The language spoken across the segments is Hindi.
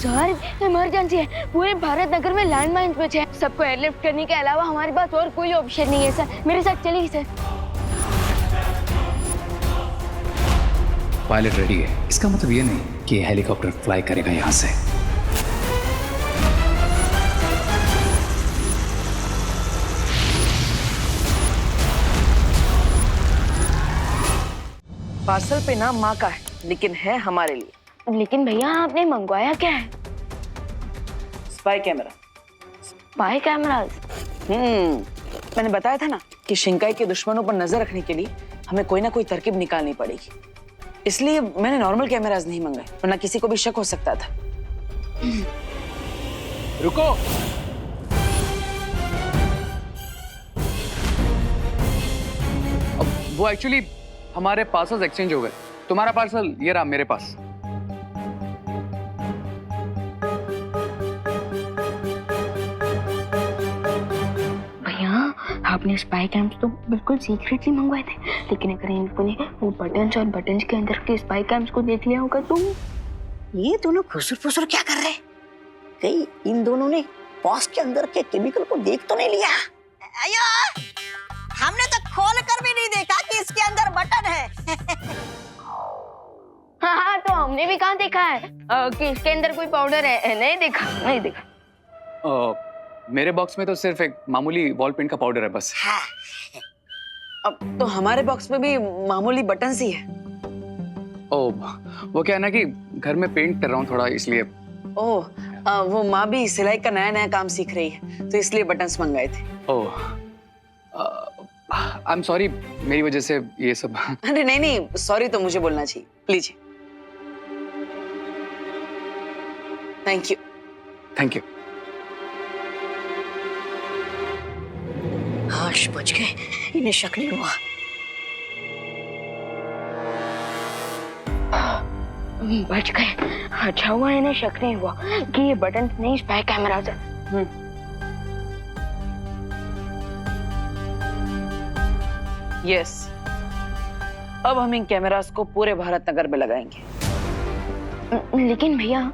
सर इमरजेंसी है, पूरे भारत नगर में लैंडमाइन पे है। सबको एयरलिफ्ट करने के अलावा हमारे पास और कोई ऑप्शन नहीं है सर। मेरे साथ चलिए सर। पायलट रेडी है, इसका मतलब ये नहीं कि हेलीकॉप्टर फ्लाई करेगा यहाँ से। पार्सल पे नाम माँ का है, लेकिन है हमारे लिए। लेकिन भैया आपने मंगवाया क्या है? Spy camera. Spy cameras? मैंने बताया था ना कि शिंकाई के दुश्मनों पर नजर रखने के लिए हमें कोई ना कोई तरकीब निकालनी पड़ेगी। इसलिए मैंने नॉर्मल कैमरास नहीं मंगाए, वरना किसी को भी शक हो सकता था। रुको, अब वो एक्चुअली हमारे पार्सल्स एक्सचेंज हो गए। तुम्हारा पार्सल ये रहा मेरे पास। भैया आपने स्पाई कैम्स तो बिल्कुल सीक्रेटली मंगवाए थे, लेकिन अगर इन लोगों ने वो बटन्स और बटन्स के अंदर के स्पाई कैम्स को देख लिया होगा तो। ये दोनों फुसुर क्या कर रहे हैं? कहीं इन दोनों ने बॉस के अंदर के केमिकल को देख तो नहीं लिया? अयो, हमने तो खोल कर भी नहीं देखा कि इसके अंदर बटन है। हाँ तो हमने भी कहाँ देखा है कि इसके अंदर कोई पाउडर है। नहीं देखा। मेरे बॉक्स में तो सिर्फ एक मामूली वॉल पेंट का पाउडर है बस। हाँ। अब तो हमारे बॉक्स में भी मामूली बटन ही है। वो क्या है ना कि घर में पेंट कर रहा हूँ थोड़ा, इसलिए। वो माँ भी सिलाई का नया काम सीख रही है, तो इसलिए बटन्स मंगाए थे। आई एम सॉरी, मेरी वजह से ये सब। अरे नहीं, सॉरी तो मुझे बोलना चाहिए। लीजिए। Thank you. हाश बच गए, इन्हें शक नहीं हुआ। बच गए। अच्छा हुआ इन्हें शक नहीं हुआ कि ये बटन नहीं स्पाई कैमरास है। यस, अब हम इन कैमरास को पूरे भारत नगर में लगाएंगे। लेकिन भैया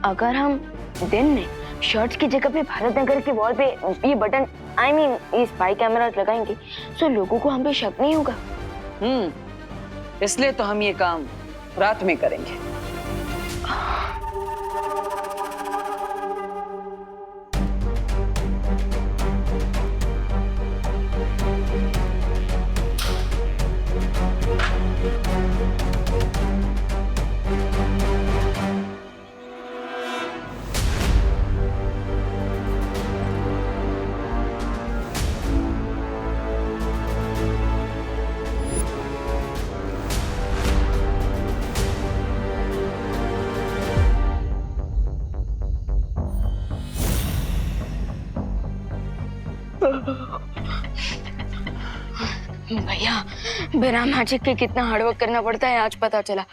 अगर हम दिन में शर्ट्स की जगह पे भारत नगर की वॉल पे ये बटन ये स्पाई कैमरास लगाएंगे तो लोगों को हम पे शक नहीं होगा। इसलिए तो हम ये काम रात में करेंगे। भैया बिना मैजिक के कितना हार्डवर्क करना पड़ता है आज पता चला।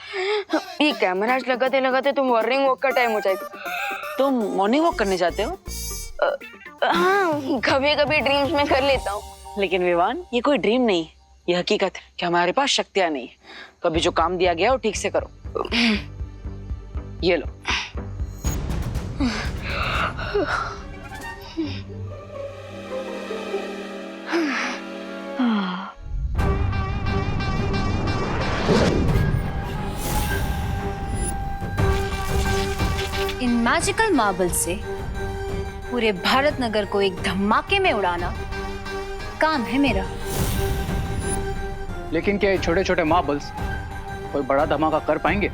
ये कैमरास लगाते लगाते तो मॉर्निंग वॉक का टाइम हो जाएगा। तुम मॉर्निंग वॉक करने जाते हो? हाँ कभी कभी ड्रीम्स में कर लेता हूँ। लेकिन विवान, ये कोई ड्रीम नहीं है, ये हकीकत है कि हमारे पास शक्तियां नहीं है। तो अभी जो काम दिया गया है वो ठीक से करो। ये लो। इन मैजिकल मार्बल से पूरे भारत नगर को एक धमाके में उड़ाना काम है मेरा। लेकिन क्या ये छोटे छोटे मार्बल्स कोई बड़ा धमाका कर पाएंगे?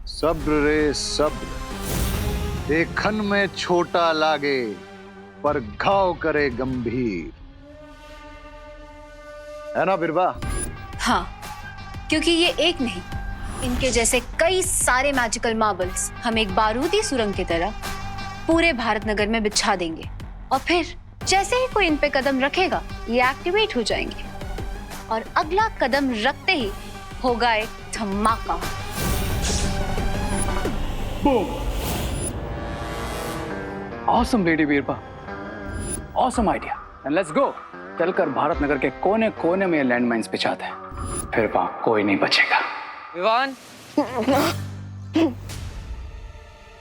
सब्र रे सब्र, देखन में छोटा लागे पर घाव करे गंभीर, है ना बिरबा? हाँ, क्योंकि ये एक नहीं, इनके जैसे कई सारे मैजिकल मार्बल्स हम एक बारूदी सुरंग की तरह पूरे भारत नगर में बिछा देंगे और फिर जैसे ही कोई इन पे कदम रखेगा ये एक्टिवेट हो जाएंगे और अगला कदम रखते ही होगा एक धमाका। Awesome lady Birba, awesome idea. And let's go. चलकर भारत नगर के कोने कोने में लैंडमाइंस बिछाते हैं, फिर वहां कोई नहीं बचेगा। विवान,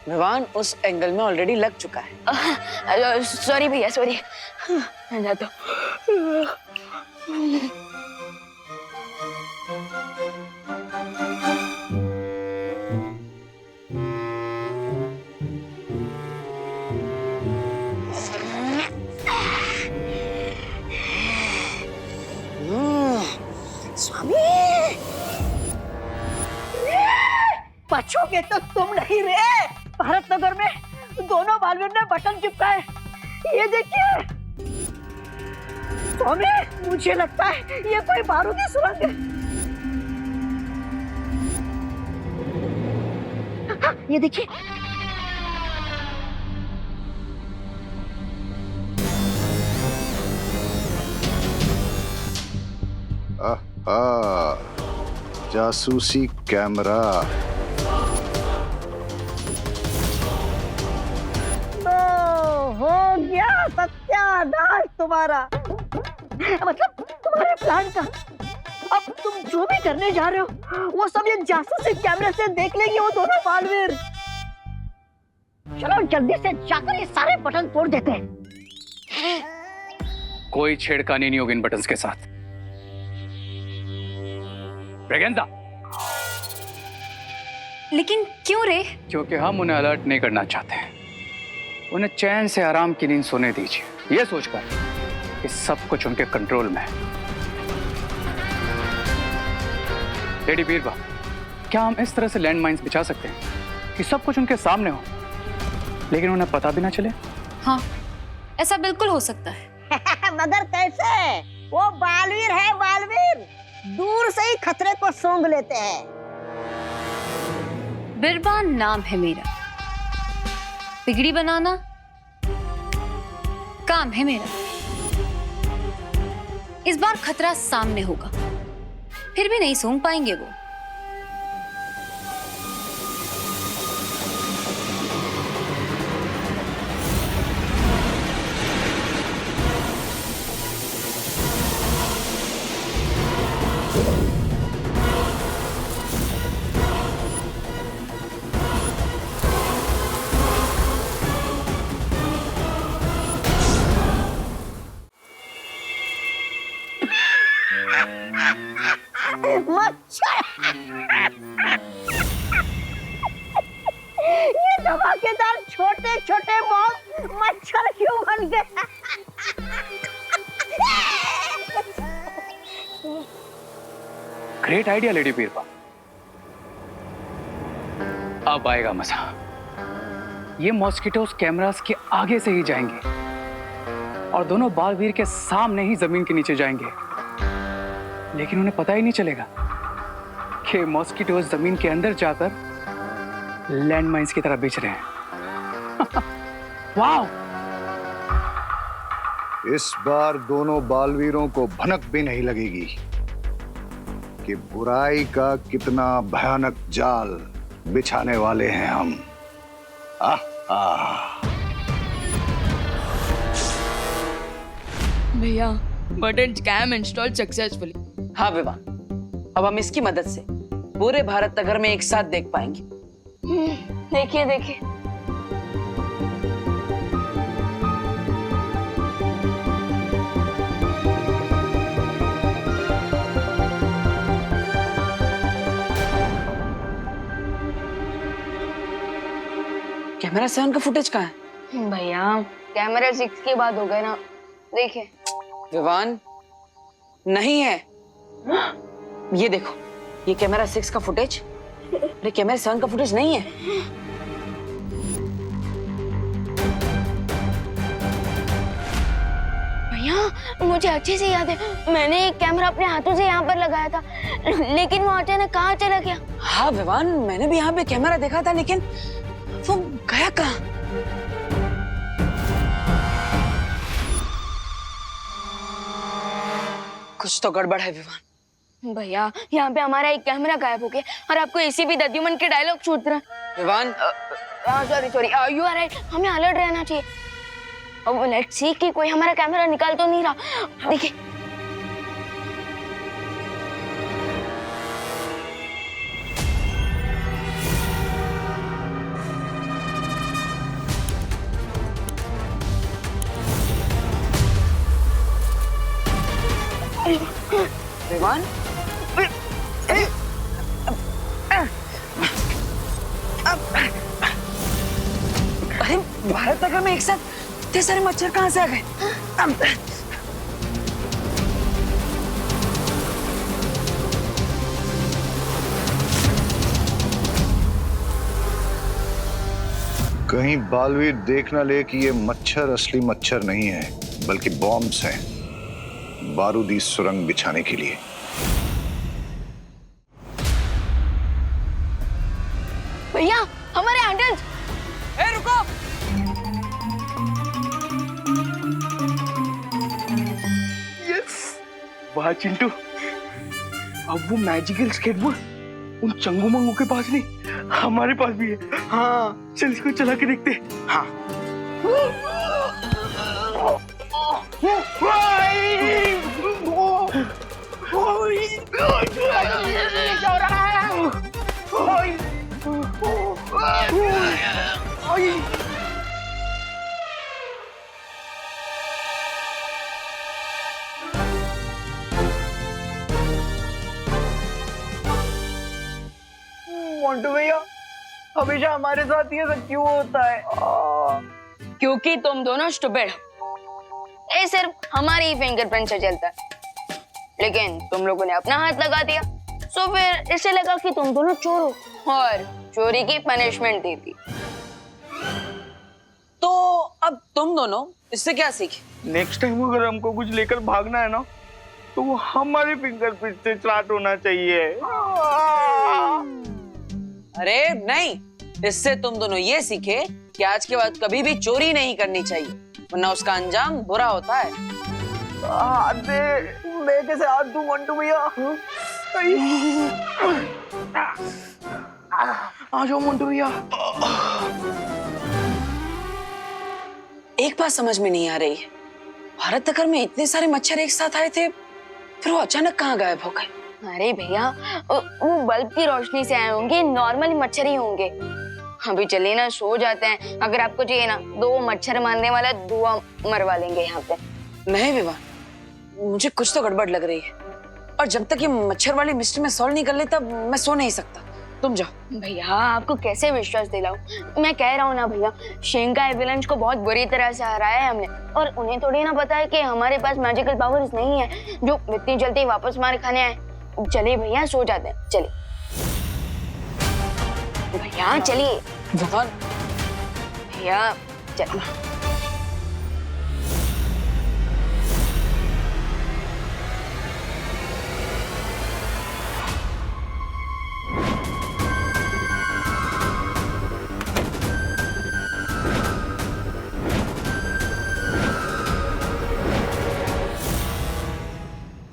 विवान उस एंगल में ऑलरेडी लग चुका है। सॉरी भैया, सॉरी। जाता हूँ। स्वामी, बचोगे तो तुम नहीं रे। भारत नगर में दोनों बालवीर ने बटन चिपकाए, ये देखिए। स्वामी, मुझे लगता है ये कोई बारूदी सुरंग है। हाँ, ये देखिए। जासूसी कैमरा। हो गया सत्यानाश तुम्हारा, मतलब तुम्हारे प्लान का। अब तुम जो भी करने जा रहे हो वो सब ये जासूसी कैमरे से देख लेंगे वो दोनों बालवीर। चलो जल्दी से जाकर ये सारे बटन तोड़ देते हैं। कोई छेड़खानी नहीं होगी इन बटन्स के साथ। ब्रेगेंजा। लेकिन क्यों रे? क्योंकि हम उन्हें अलर्ट नहीं करना चाहते हैं। उन्हें चैन से आराम की नींद सोने दीजिए, ये सोचकर कि सब कुछ उनके कंट्रोल में है। लेडी बीरबा, क्या हम इस तरह से लैंड माइन्स बिछा सकते हैं कि सब कुछ उनके सामने हो लेकिन उन्हें पता भी ना चले? हाँ, ऐसा बिल्कुल हो सकता है। मगर कैसे? वो बालवीर है, बालवीर दूर से ही खतरे को सूंघ लेते हैं। बिरबा नाम है मेरा, बिगड़ी बनाना काम है मेरा। इस बार खतरा सामने होगा, फिर भी नहीं सूंघ पाएंगे वो। मच्छर, ये धमाकेदार छोटे छोटे बॉल मच्छर क्यों बन गए? Great idea lady Birba. अब आएगा मजा। ये मॉस्किटोस कैमरास के आगे से ही जाएंगे और दोनों बालवीर के सामने ही जमीन के नीचे जाएंगे, लेकिन उन्हें पता ही नहीं चलेगा कि मॉस्किटोस जमीन के अंदर जाकर लैंड माइन्स की तरह बिछ रहे हैं। वाह! इस बार दोनों बालवीरों को भनक भी नहीं लगेगी कि बुराई का कितना भयानक जाल बिछाने वाले हैं हम। भैया, बटन कैम इंस्टॉल सक्सेसफुली। हाँ विवा, अब हम इसकी मदद से पूरे भारत नगर में एक साथ देख पाएंगे। देखिए देखिए, कैमरा 7 का फुटेज कहाँ है? भैया कैमरा 6 की बात हो गई ना, देखिए। विवान, नहीं है। ये देखो, ये कैमरा 6 का फुटेज, अरे कैमरा 7 का फुटेज नहीं है। भैया मुझे अच्छे से याद है, मैंने एक कैमरा अपने हाथों से यहाँ पर लगाया था, लेकिन वो अचानक कहाँ चला गया? हाँ विवान, मैंने भी यहाँ पे कैमरा देखा था, लेकिन वो गया कहाँ? कुछ तो गड़बड़ है विवान। भैया यहाँ पे हमारा एक कैमरा गायब हो गया और आपको इसी भी दद्युमन के डायलॉग छूट रहा है। Vivan, sorry sorry, you are right, हमें अलर्ट रहना चाहिए। अब लेट्स सी कि कोई हमारा कैमरा निकाल तो नहीं रहा। देखिए, भगवान। अरे भारत नगर में एक साथ इतने सारे मच्छर कहाँ से आ गए? कहीं बालवीर देख ना ले कि ये मच्छर असली मच्छर नहीं है, बल्कि बॉम्ब्स हैं बारूदी सुरंग बिछाने के लिए। भैया हमारे हैंडल्स। ए रुको। यस, वाह चिंटू, अब वो मैजिकल स्केटबोर्ड उन चंगू मंगू के पास नहीं, हमारे पास भी है। हाँ, चल इसको चला के देखते हैं। हाँ। मोंटू भैया, हमेशा हमारे साथ ये सब क्यों होता है? क्योंकि तुम दोनों स्टूपिड हो। ये सिर्फ हमारी ही फिंगरप्रिंट से चलता है, लेकिन तुम लोगों ने अपना हाथ लगा दिया, तो फिर इसे लगा कि तुम दोनों चोर हो और चोरी की पनिशमेंट दी थी। तो अब तुम दोनों इससे क्या सीखे? नेक्स्ट टाइम अगर हमको कुछ लेकर भागना है ना, तो वो हमारे फिंगरप्रिंट से स्टार्ट होना चाहिए। अरे नहीं, इससे तुम दोनों ये सीखे कि आज के बाद कभी भी चोरी नहीं करनी चाहिए, वरना उसका अंजाम बुरा होता है। हाथ दे, मैं कैसे हाथ दूं मोंटू भैया? आ जाओ मोंटू भैया। एक बात समझ में नहीं आ रही है, भारत नगर में इतने सारे मच्छर एक साथ आए थे, फिर वो अचानक कहाँ गायब हो गए? अरे भैया, वो बल्ब की रोशनी से आए होंगे, नॉर्मली मच्छर ही होंगे। अभी चलिए ना, सो जाते हैं। अगर आपको चाहिए ना, 2 मच्छर मारने वाला धुआं मरवा लेंगे यहाँ पे। नहीं विवान, मुझे कुछ तो गड़बड़ लग रही है, और जब तक ये मच्छर वाली मिस्ट्री में सॉल्व नहीं कर लेता मैं सो नहीं सकता। तुम जाओ। भैया आपको कैसे विश्वास दिलाऊं? मैं कह रहा हूँ ना भैया, शिंकाई विलन्स को बहुत बुरी तरह से हराया है हमने, और उन्हें थोड़ी ना पता है कि हमारे पास मैजिकल पावर्स नहीं है जो इतनी जल्दी वापस मार खाने आए। चलिए भैया, सो जाते हैं। चलिए भैया, चलिए विवान, भैया, चलिए।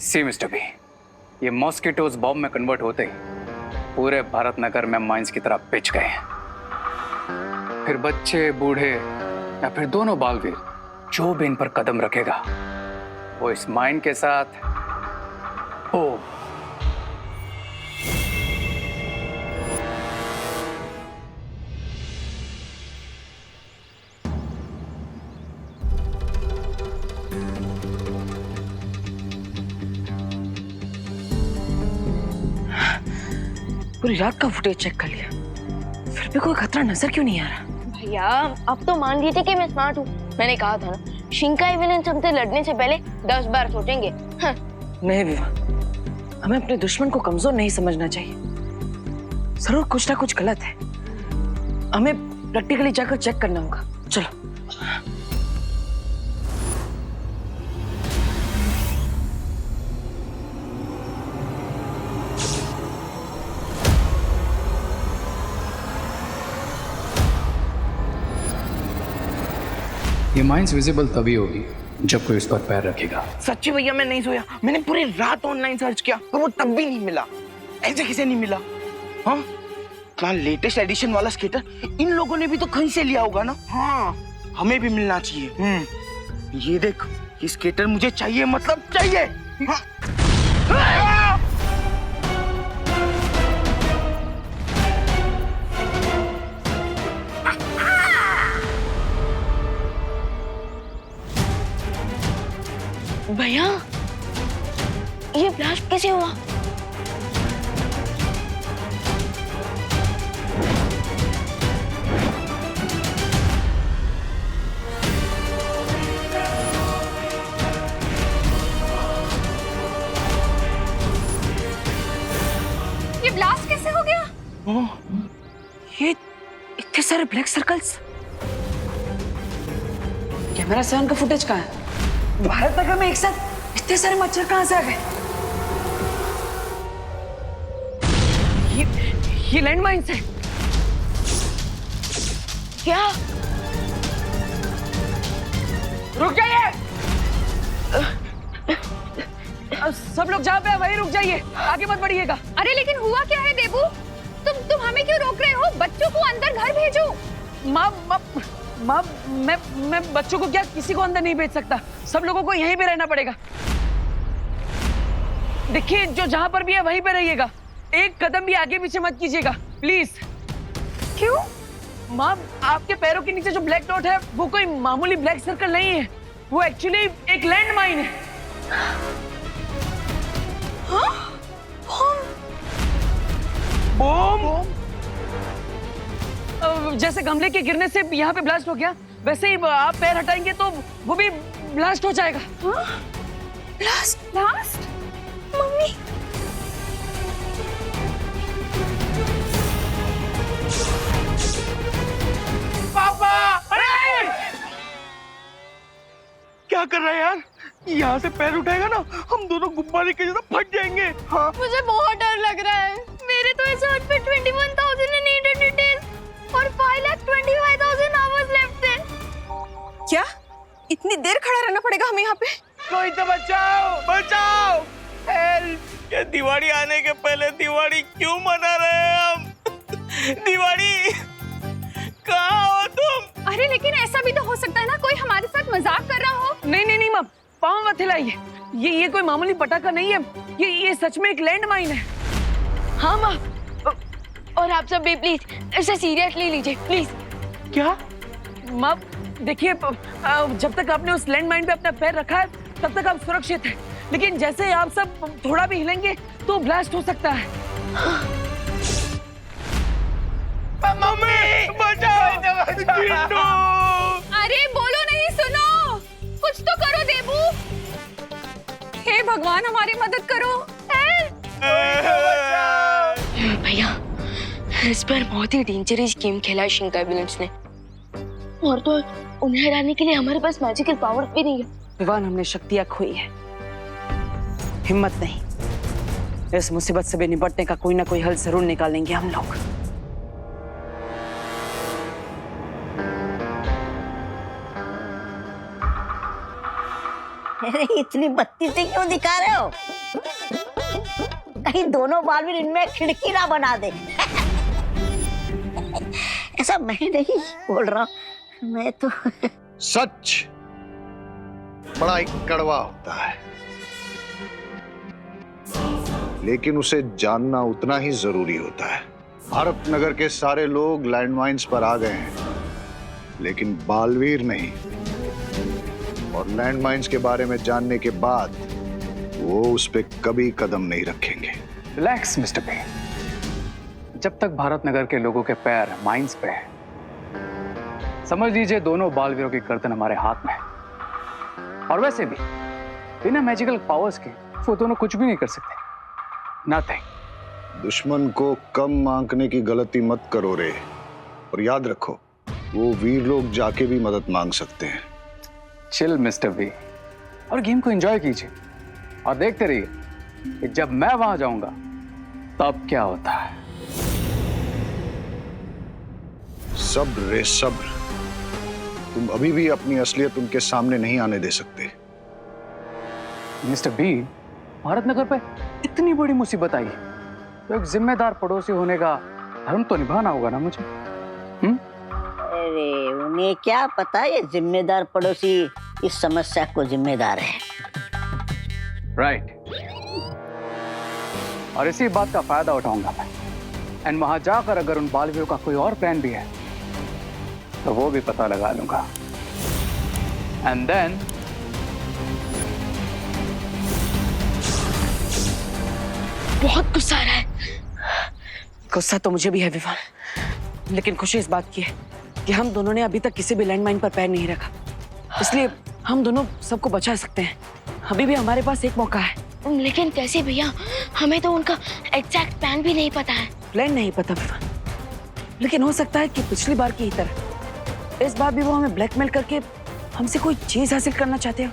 सी मिस्टर बी, ये मॉस्किटोज बॉम्ब में कन्वर्ट होते ही पूरे भारत नगर में माइंस की तरह पिच गए हैं। फिर बच्चे, बूढ़े या फिर दोनों बालवीर, जो भी इन पर कदम रखेगा वो इस माइन के साथ हो। पूरी रात का फुटेज चेक कर लिया, फिर भी कोई खतरा नजर क्यों नहीं आ रहा? भैया अब तो मान लीजिए कि मैं स्मार्ट हूँ। मैंने कहा था ना, शिंकाई विलन्स हमसे लड़ने से पहले 10 बार सोचेंगे। हाँ। नहीं विवान, हमें अपने दुश्मन को कमजोर नहीं समझना चाहिए। जरूर कुछ ना कुछ गलत है, हमें प्रैक्टिकली जाकर चेक करना होगा। चलो। ये माइंस विजिबल तभी होगी जब कोई उस पर पैर रखेगा। सच्ची भैया, मैं नहीं सोया। मैंने पूरी रात ऑनलाइन सर्च किया, पर वो तब भी नहीं मिला। ऐसे किसे नहीं मिला? हाँ, इतना लेटेस्ट एडिशन वाला स्केटर इन लोगों ने भी तो कहीं से लिया होगा ना। हाँ, हमें भी मिलना चाहिए। ये देख, ये स्केटर मुझे चाहिए, मतलब चाहिए। हाँ। भैया ये ब्लास्ट कैसे हुआ? ये ब्लास्ट कैसे हो गया? ये इतने सारे ब्लैक सर्कल्स, कैमरा 7 का फुटेज कहाँ है? भारत नगर में एक साथ इतने सारे मच्छर कहाँ से आ गए? ये लैंडमाइंस है। क्या? रुक जाइए, सब लोग जहाँ पे हैं वहीं रुक जाइए, आगे मत बढ़िएगा। अरे लेकिन हुआ क्या है देबू? तुम हमें क्यों रोक रहे हो? बच्चों को अंदर घर भेजो। माँ, मैं बच्चों को क्या किसी को अंदर नहीं भेज सकता, सब लोगों को यहीं पे रहना पड़ेगा। देखिए, जो जहाँ पर भी है वहीं पे रहिएगा, एक कदम भी आगे पीछे मत कीजिएगा प्लीज। क्यों? माँ, आपके पैरों के नीचे जो ब्लैक डॉट है वो कोई मामूली ब्लैक सर्कल नहीं है, वो एक्चुअली एक लैंड माइन है। बम! जैसे गमले के गिरने से यहाँ पे ब्लास्ट हो गया, वैसे ही आप पैर हटाएंगे तो वो भी ब्लास्ट हो जाएगा। ब्लास्ट? मम्मी, पापा! अरे! क्या कर रहा है यार? यहाँ से पैर उठाएगा ना, हम दोनों गुब्बारे के जैसा फट जाएंगे। हाँ। मुझे बहुत डर लग रहा है। मेरे तो इस हाथ पे 21,800 डेज और 5,25,000 आवर्स लेफ्ट थे। क्या इतनी देर खड़ा रहना पड़ेगा हमें यहाँ पे? कोई तो बचाओ! हेल्प! ये दिवाली आने के पहले दिवाली क्यों मना रहे हैं हम? दिवाली कहाँ हो तुम? अरे लेकिन ऐसा भी तो हो सकता है ना, कोई हमारे साथ मजाक कर रहा हो। नहीं माँ, पाँव मत हिलाइए, ये कोई मामूली पटाखा नहीं है, ये सच में एक लैंड माइन है। हाँ माँ, और आप सब भी प्लीज इसे सीरियसली लीजिए प्लीज। क्या? माँ देखिए, जब तक आपने उस लैंड माइन पे अपना पैर रखा है तब तक आप सुरक्षित हैं, लेकिन जैसे ही आप सब थोड़ा भी हिलेंगे तो ब्लास्ट हो सकता है। मम्मी बचाओ! जिंदू! अरे बोलो नहीं, सुनो, कुछ तो करो देबू। हे भगवान, हमारी मदद करो। हेल्प! भैया, इस पर बहुत ही डेंजरस गेम खेला है शिंकाई विलेंस ने, और तो उन्हें हराने के लिए हमारे पास मैजिकल पावर भी नहीं है। विवान, हमने शक्तियां खोई है, हिम्मत नहीं। इस मुसीबत से भी निपटने का कोई ना कोई हल जरूर निकालेंगे हम लोग। अरे इतनी बत्ती से क्यों दिखा रहे हो? कहीं दोनों बालवीर इनमें खिड़की ना बना दे। ऐसा मैं नहीं बोल रहा, मैं तो सच बड़ा ही कड़वा होता है, लेकिन उसे जानना उतना ही जरूरी होता है। भारत नगर के सारे लोग लैंडमाइंस पर आ गए हैं, लेकिन बालवीर नहीं, और लैंडमाइंस के बारे में जानने के बाद वो उस पे कभी कदम नहीं रखेंगे। रिलैक्स मिस्टर बी, जब तक भारत नगर के लोगों के पैर माइंस पे है, समझ लीजिए दोनों बालवीरों की गर्दन हमारे हाथ में है। और वैसे भी बिना मैजिकल पावर्स के वो दोनों कुछ भी नहीं कर सकते, नथिंग। दुश्मन को कम आंकने की गलती मत करो रे, और याद रखो वो वीर लोग जाके भी मदद मांग सकते हैं। चिल मिस्टर बी, और गेम को एंजॉय कीजिए और देखते रहिए कि जब मैं वहां जाऊंगा तब क्या होता है। सब्र रे सब्र, तुम अभी भी अपनी असलियत उनके सामने नहीं आने दे सकते। मिस्टर बी, भारत नगर पे इतनी बड़ी मुसीबत आई है, तो एक जिम्मेदार पड़ोसी होने का धर्म तो निभाना होगा ना मुझे। अरे उन्हें क्या पता ये जिम्मेदार पड़ोसी इस समस्या को जिम्मेदार है। राइट। और इसी बात का फायदा उठाऊंगा मैं, एंड वहां जाकर अगर उन बालवीरों का कोई और प्लान भी है तो वो भी पता लगा लूंगा, एंड देन बहुत गुस्सा आ रहा है। गुस्सा तो मुझे भी है विवान, लेकिन खुशी इस बात की है कि हम दोनों ने अभी तक किसी भी लैंडमाइन पर पैर नहीं रखा, इसलिए हम दोनों सबको बचा सकते हैं। अभी भी हमारे पास एक मौका है। लेकिन कैसे भैया, हमें तो उनका एग्जैक्ट प्लान भी नहीं पता है। प्लान नहीं पता विवान, लेकिन हो सकता है कि पिछली बार की ही तरह इस बार भी वो हमें ब्लैकमेल करके हमसे कोई चीज हासिल करना चाहते हो।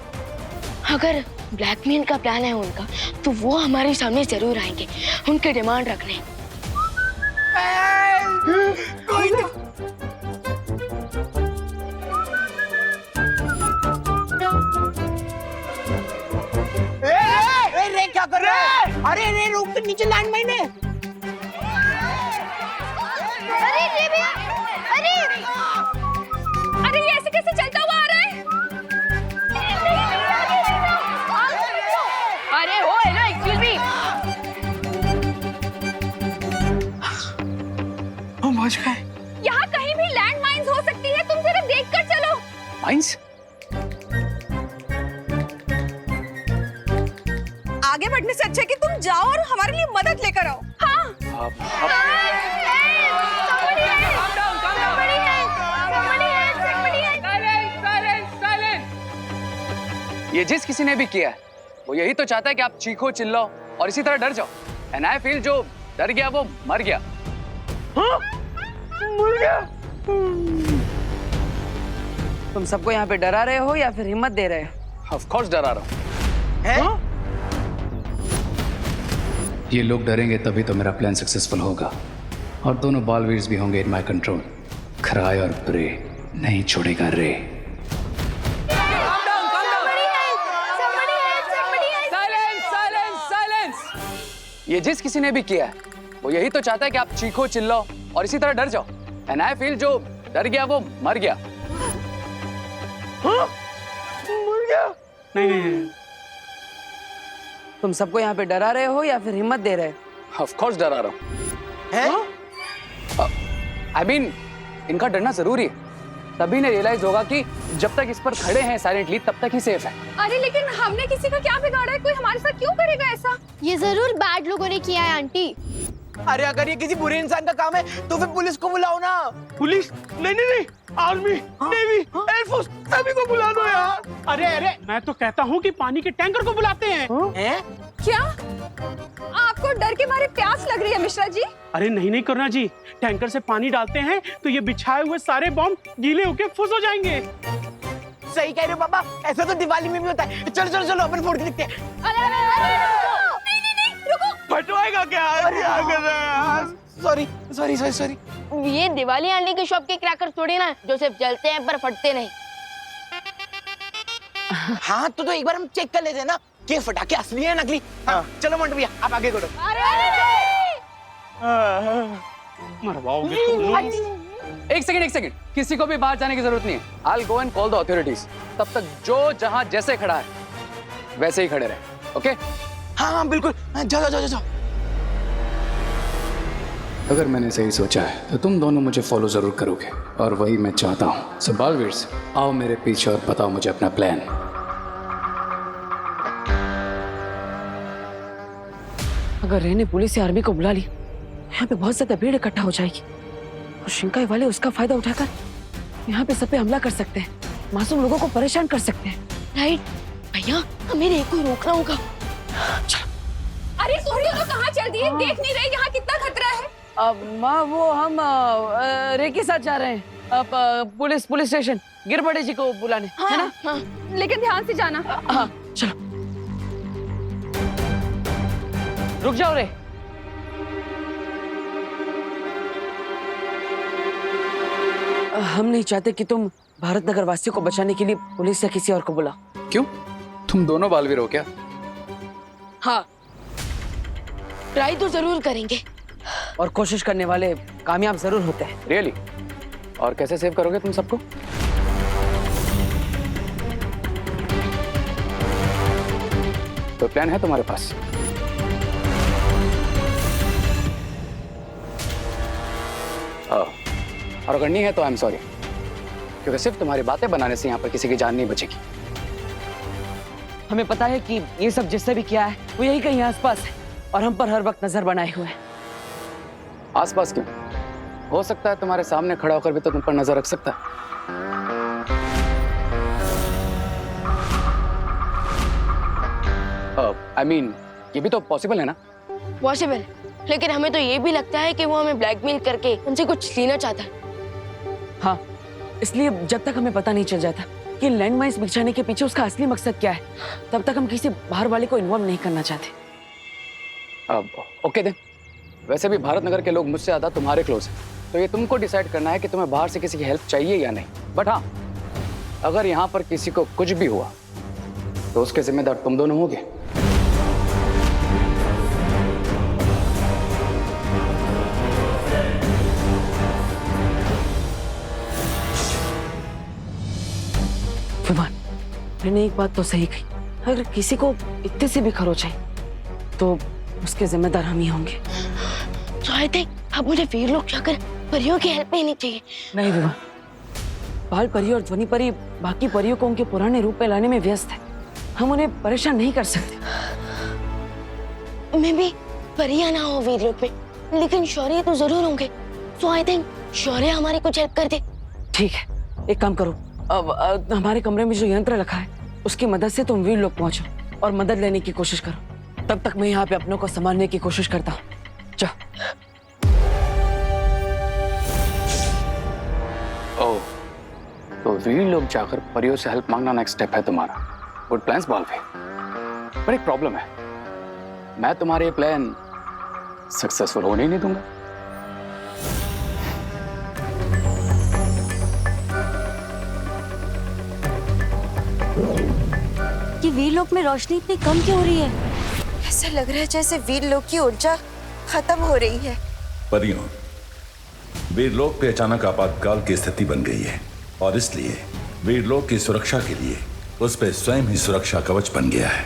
अगर ब्लैकमेल का प्लान है उनका, तो वो हमारे सामने जरूर आएंगे उनके डिमांड रखने। कोई तो रे क्या कर रहा है? अरे रे रोड के नीचे लैंडमाइन है। अरे ये भैया, अरे ये ऐसे कैसे चलता हुआ आ रहा है? अरे हो हेलो, एक्सक्यूज मी। हम बच गए। यहाँ कहीं भी लैंड माइन्स हो सकती है, तुम जरा देख कर चलो। माइंस? आगे बढ़ने से अच्छा है कि तुम जाओ और हमारे लिए मदद लेकर आओ। हाँ। ये जिस किसी ने भी किया है वो यही तो चाहता है कि आप चीखो चिल्लाओ और इसी तरह डर जाओ। एंड आई फील जो डर गया वो मर गया। हाँ? मर गया? तुम सबको यहाँ पे डरा रहे हो या फिर हिम्मत दे रहे हो? ऑफ कोर्स डरा रहा हूँ। हैं? ये लोग डरेंगे तभी तो मेरा प्लान सक्सेसफुल होगा और दोनों बालवीर्स भी होंगे इन माय कंट्रोल। क्राई और प्रे नहीं छोड़ेगा रे। ये जिस किसी ने भी किया है वो यही तो चाहता है कि आप चीखो चिल्लाओ और इसी तरह डर जाओ। एंड आई फील जो डर गया वो मर गया। हाँ? मर गया? नहीं। तुम सबको यहाँ पे डरा रहे हो या फिर हिम्मत दे रहे हो? ऑफ कोर्स डरा रहा हूँ। हैं? आई मीन इनका डरना जरूरी है, तभी ने रियलाइज होगा कि जब तक इस पर खड़े हैं साइलेंटली तब तक ही सेफ है। अरे लेकिन हमने किसी का क्या बिगाड़ा है? कोई हमारे साथ क्यों करेगा ऐसा? ये जरूर बैड लोगों ने किया है आंटी। अरे अगर ये किसी बुरे इंसान का काम है तो फिर पुलिस को बुलाओ ना। पुलिस? नहीं, आर्मी, नेवी, एयरफोर्स सभी को बुला दो यार। अरे मैं तो कहता हूँ कि पानी के टैंकर को बुलाते हैं। हैं? क्या आपको डर के मारे प्यास लग रही है मिश्रा जी? अरे नहीं करुणा जी, टैंकर से पानी डालते हैं तो ये बिछाए हुए सारे बॉम्ब गीले होके फुस हो जाएंगे। सही कह रहे हो पापा, ऐसा तो दिवाली में भी होता है। चलो अपन फोड़ के देखते हैं। नहीं, रुको। फटवाएगा क्या? अरे यार सॉरी। ये दिवाली आंटी की शॉप के क्रैकर थोड़ी ना जो सिर्फ जलते हैं पर फटते नहीं। हाँ तो एक बार हम चेक कर लेते हैं ना कि फटाके असली है नकली। हाँ चलो मंटू भैया आप आगे करो। मरवाओगे तुम। एक सेकंड, किसी को भी बाहर जाने की जरूरत नहीं है। I'll go and call the authorities। तब तक जो जहां जैसे खड़ा है वैसे ही खड़े रहे। ओके? हाँ बिल्कुल। जाओ। अगर मैंने सही सोचा है तो तुम दोनों मुझे फॉलो जरूर करोगे और वही मैं चाहता हूँ। सो बालवीर्स आओ मेरे पीछे और बताओ मुझे अपना प्लान। अगर रे ने पुलिस या आर्मी को बुला ली, यहाँ पे बहुत ज्यादा भीड़ इकट्ठा हो जाएगी और शिंकाई वाले उसका फायदा उठाकर यहाँ पे सब पे हमला कर सकते हैं, मासूम लोगों को परेशान कर सकते हैं। राइट भैया, हमें रे को रोकना होगा। अरे तुम दोनों कहाँ चल दिए? देख नहीं रहे यहाँ कितना खतरा है? माँ वो हम रे के साथ जा रहे हैं पुलिस स्टेशन गिरबड़े जी को बुलाने। है ना? हाँ। लेकिन ध्यान से जाना। हाँ चलो। रुक जाओ रे। हम नहीं चाहते कि तुम भारत नगर वासियों को बचाने के लिए पुलिस या किसी और को बुलाओ। क्यों? तुम दोनों बालवीर हो क्या? हाँ, ट्राई तो जरूर करेंगे और कोशिश करने वाले कामयाब जरूर होते हैं। रियली? और कैसे सेव करोगे तुम सबको? तो प्लान है तुम्हारे पास? और अगर नहीं है तो आई एम सॉरी, क्योंकि सिर्फ तुम्हारी बातें बनाने से यहाँ पर किसी की जान नहीं बचेगी। हमें पता है कि ये सब जिससे भी किया है वो यही कहीं आसपास है, और हम पर हर वक्त नजर बनाए हुए हैं। आसपास क्यों? हो सकता है तुम्हारे सामने खड़ा होकर भी तो तुम पर नजर रख सकता है। I mean, ये भी तो पॉसिबल है ना? पॉसिबल, लेकिन हमें तो ये भी लगता है कि वो हमें ब्लैकमेल करके उनसे कुछ लेना चाहता है। हाँ, इसलिए जब तक हमें पता नहीं चल जाता कि लैंडमाइंस बिछाने के पीछे उसका असली मकसद क्या है, तब तक हम किसी बाहर वाले को इन्वॉल्व नहीं करना चाहते। अब ओके देन, वैसे भी भारत नगर के लोग मुझसे ज्यादा तुम्हारे क्लोज हैं, तो ये तुमको डिसाइड करना है कि तुम्हें बाहर से किसी की हेल्प चाहिए या नहीं। बट हाँ, अगर यहाँ पर किसी को कुछ भी हुआ तो उसके जिम्मेदार तुम दोनों होगे। विमान, मैंने एक बात तो सही कही, अगर किसी को इतने से भी खरोच है तो उसके जिम्मेदार हम ही होंगे। तो आई थिंक अब मुझे वीर लोग जाकर परियों की हेल्प लेनी चाहिए। नहीं विमान, बाल परी और ध्वनि परी बाकी परियों को उनके पुराने रूप में लाने में व्यस्त है। हम उन्हें परेशान नहीं कर सकते। मैं भी परियां ना हो वीर लोग में, लेकिन शौर्य तो जरूर होंगे। सो आई थिंक शौर्य हमारी कुछ हेल्प कर दे। ठीक है, एक काम करो, अब हमारे कमरे में जो यंत्र रखा है उसकी मदद से तुम वीर लोग पहुंचो और मदद लेने की कोशिश करो। तब तक मैं यहाँ पे अपनों को संभालने की कोशिश करता हूँ। जाओ। ओह, तो वीर लोग जाकर परियों से हेल्प मांगना नेक्स्ट स्टेप है तुम्हारा। गुड प्लान्स बालवी, पर एक प्रॉब्लम है, मैं तुम्हारे ये प्लान सक्सेसफुल होने ही नहीं दूंगा। कि वीरलोक में रोशनी इतनी कम क्यों हो रही है? ऐसा लग रहा है जैसे वीरलोक की ऊर्जा खत्म हो रही है। परियों, वीरलोक पे अचानक आपातकाल की स्थिति बन गई है और इसलिए वीरलोक की सुरक्षा के लिए उस पे स्वयं ही सुरक्षा कवच बन गया है।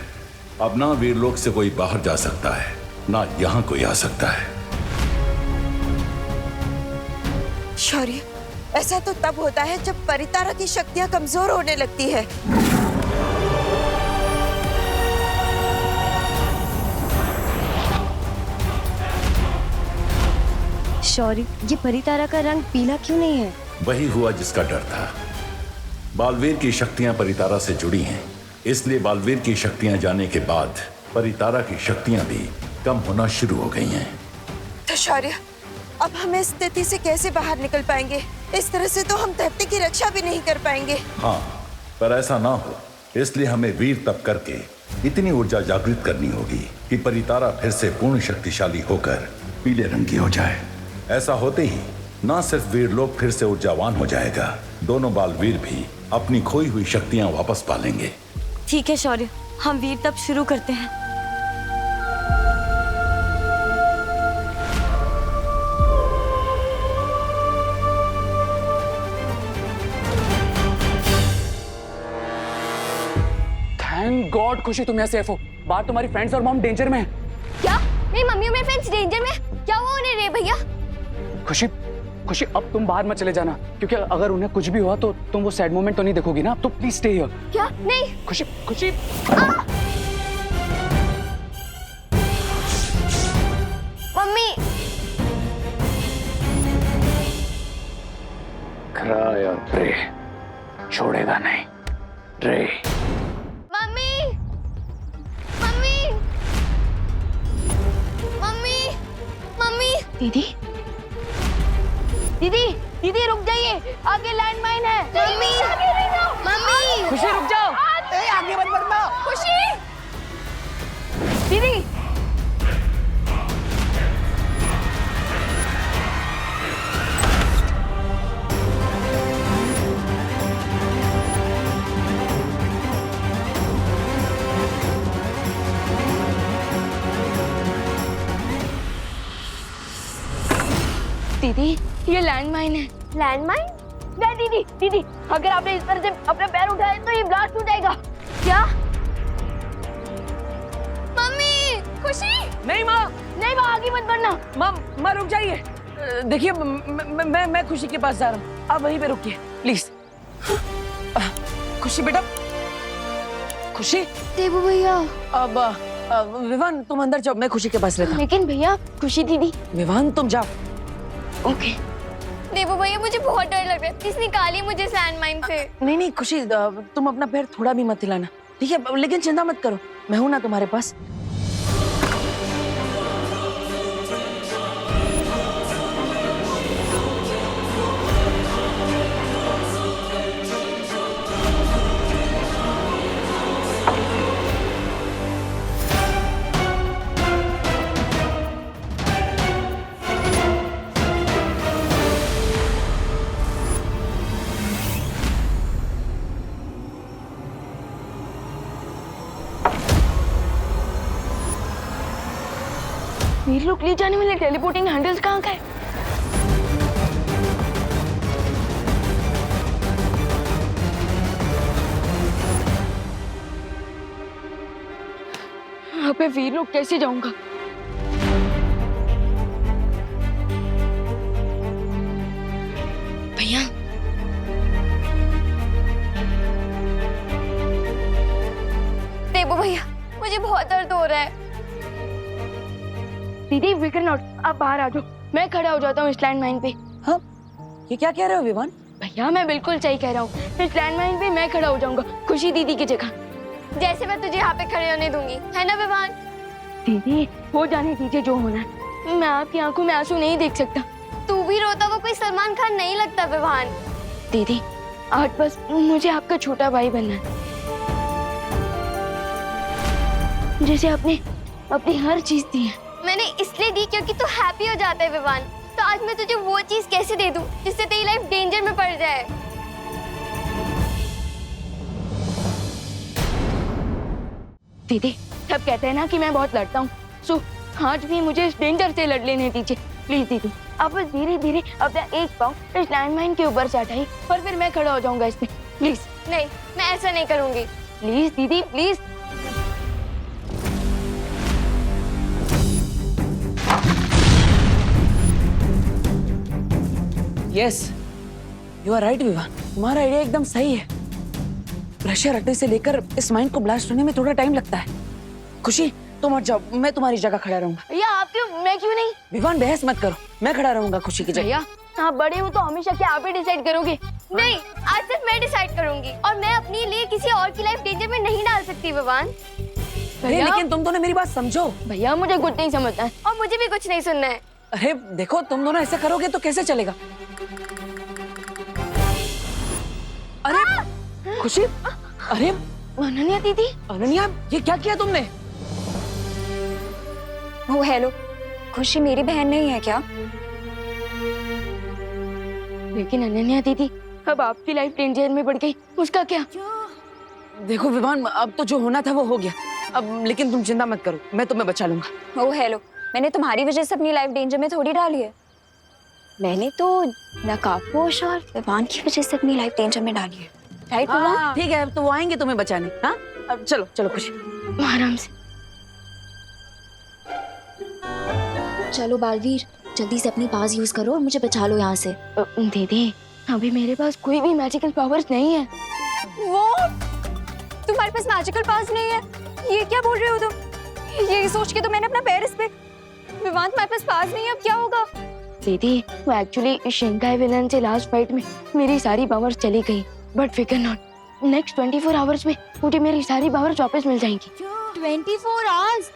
अब ना वीरलोक से कोई बाहर जा सकता है, ना यहाँ कोई आ सकता है। शौर्य, ऐसा तो तब होता है जब परितारा की शक्तियां कमजोर होने लगती है। शौर्य, ये परितारा का रंग पीला क्यों नहीं है? वही हुआ जिसका डर था। बालवीर की शक्तियां परितारा से जुड़ी हैं, इसलिए बालवीर की शक्तियां जाने के बाद परितारा की शक्तियां भी कम होना शुरू हो गई हैं। तो शौर्य, अब हम इस स्थिति से कैसे बाहर निकल पाएंगे? इस तरह से तो हम धरती की रक्षा भी नहीं कर पाएंगे। हाँ, पर ऐसा ना हो इसलिए हमें वीर तप करके इतनी ऊर्जा जागृत करनी होगी कि परितारा फिर से पूर्ण शक्तिशाली होकर पीले रंग की हो जाए। ऐसा होते ही ना सिर्फ वीरलोक फिर से ऊर्जावान हो जाएगा, दोनों बालवीर भी अपनी खोई हुई शक्तियां वापस पा लेंगे। ठीक है शौर्य, हम वीर तप शुरू करते हैं। थैंक गॉड खुशी तुम यहाँ सेफ हो। बाहर तुम्हारी फ्रेंड्स और मॉम डेंजर में है। क्या मेरी मम्मी और मेरे फ्रेंड्स डेंजर में? क्या हुआ उन्हें रे भैया? खुशी, खुशी अब तुम बाहर मत चले जाना, क्योंकि अगर उन्हें कुछ भी हुआ तो तुम वो सैड मोमेंट तो नहीं देखोगी ना। तो प्लीज स्टे हियर। क्या? नहीं। खुशी, खुशी। मम्मी। क्राई और प्रे, छोड़ेगा नहीं रे। Mummy, mummy, mummy, mummy. दीदी, दीदी, दीदी रुक जाइए, आगे लैंडमाइन है। Mummy, mummy. खुशी रुक जाओ। आगे मत बढ़ना। खुशी, दीदी। दीदी, ये लैंडमाइन है। लैंडमाइन? नहीं दीदी, दीदी, अगर आपने इस तरह से अपने पैर उठाए तो ये ब्लास्ट हो जाएगा। क्या? मम्मी, खुशी। नहीं माँ, नहीं माँ, आगे मत बढ़ना। माँ रुक जाइए। देखिए मैं खुशी के पास जा रहा हूँ, आप वहीं पे रुकिए प्लीज। खुशी बेटा, खुशी। देबू भैया। अब विवान तुम अंदर जाओ, मैं खुशी के पास रहता हूँ। लेकिन भैया खुशी दीदी। विवान तुम जाओ। ओके। देवो भैया मुझे बहुत डर लग रहा है, प्लीज निकालिए मुझे इस लैंडमाइन से। नहीं नहीं खुशी, तुम अपना पैर थोड़ा भी मत हिलाना, ठीक है? लेकिन चिंता मत करो, मैं हूं ना तुम्हारे पास। वीर लोग ले जाने वाले टेलीपोर्टिंग हैंडल्स कहाँ का है? यहाँ पे वीर लोग कैसे जाऊंगा? भैया देवो भैया मुझे बहुत दर्द हो रहा है। दीदी विकर नॉट, आप बाहर आ जाओ, मैं खड़ा हो जाता हूँ इस लैंडमाइन पे। हाँ, ये क्या कह रहे हो विवान? भैया मैं बिल्कुल सही कह रहा हूँ, इस लैंडमाइन पे मैं खड़ा हो जाऊंगा खुशी दीदी की जगह। जैसे मैं तुझे यहाँ पे खड़े होने दूंगी, है ना विवान? दीदी हो जाने दीजिए जो होना है, मैं आपकी आंखों में आंसू नहीं देख सकता। तू भी रोता हुआ कोई सलमान खान नहीं लगता विवान। दीदी आज बस मुझे आपका छोटा भाई बनना है, जैसे आपने अपनी हर चीज दी है। मैंने इसलिए दी क्योंकि तू हैप्पी हो जाता है विवान। तो आज मैं तुझे वो चीज कैसे दे दूं जिससे तेरी लाइफ डेंजर में पड़ जाए? दीदी सब कहते हैं ना कि मैं बहुत लड़ता हूँ, सो आज भी मुझे इस डेंजर से लड़ लेने दीजिए प्लीज। दीदी आप बस धीरे धीरे अपना एक पाँव इस लैंडमाइन के ऊपर से हटाइए और फिर मैं खड़ा हो जाऊंगा इसमें, प्लीज। नहीं मैं ऐसा नहीं करूंगी। प्लीज दीदी please. Yes you are right Vivan, तुम्हारा आइडिया एकदम सही है। प्रेशर हटने से लेकर इस माइंड को ब्लास्ट होने में थोड़ा टाइम लगता है। खुशी तुम हट जाओ, मैं तुम्हारी जगह खड़ा रहूंगा। भैया आप क्यों, मैं क्यों नहीं? विवान बहस मत करो, मैं खड़ा रहूंगा खुशी की जगह। भैया आप बड़े हो तो हमेशा क्या आप ही डिसाइड करोगे? नहीं आज सिर्फ मैं डिसाइड करूंगी और मैं अपने लिए किसी और की लाइफ डेंजर में नहीं डाल सकती विवान। अरे लेकिन तुम दोनों मेरी बात समझो। भैया मुझे कुछ नहीं समझता है और मुझे भी कुछ नहीं सुनना है। अरे देखो तुम दोनों ऐसे करोगे तो कैसे चलेगा? अरे खुशी, अरे अनन्या दीदी। अनन्या ये क्या किया तुमने? ओ हेलो, खुशी मेरी बहन नहीं है क्या? लेकिन अनन्या दीदी अब आपकी लाइफ डेंजर में पड़ गई, उसका क्या? देखो विवान अब तो जो होना था वो हो गया, अब लेकिन तुम चिंता मत करो, मैं तुम्हें बचा लूंगा। ओ हेलो, मैंने तुम्हारी वजह से अपनी लाइफ डेंजर में थोड़ी डाली है। मैंने तो नकाबपोश और विवान की वजह से अपनी लाइफ डेंजर में डाली है, राइट विवान? ठीक है, अब तो वो आएंगे तुम्हें बचाने। हाँ अब चलो चलो खुशी आराम से। चलो बालवीर, जल्दी से अपनी पास यूज करो और मुझे बचा लो यहाँ से। दीदी अभी मेरे पास कोई भी मैजिकल पावर्स नहीं है। वो तुम्हारे पास मैजिकल पावर्स नहीं है? ये क्या बोल रहे हो तुम? ये सोच के तो मैंने अपना पैर इस पे। विवान तुम्हारे पास पावर्स नहीं है, अब क्या होगा? दीदी वो एक्चुअली शिंकाई विलन से लास्ट फाइट में मेरी सारी पावर्स चली गई, बट फिकर नॉट, नेक्स्ट 24 आवर्स में मुझे मेरी सारी पावर्स वापस मिल जाएंगी। 24 आवर्स?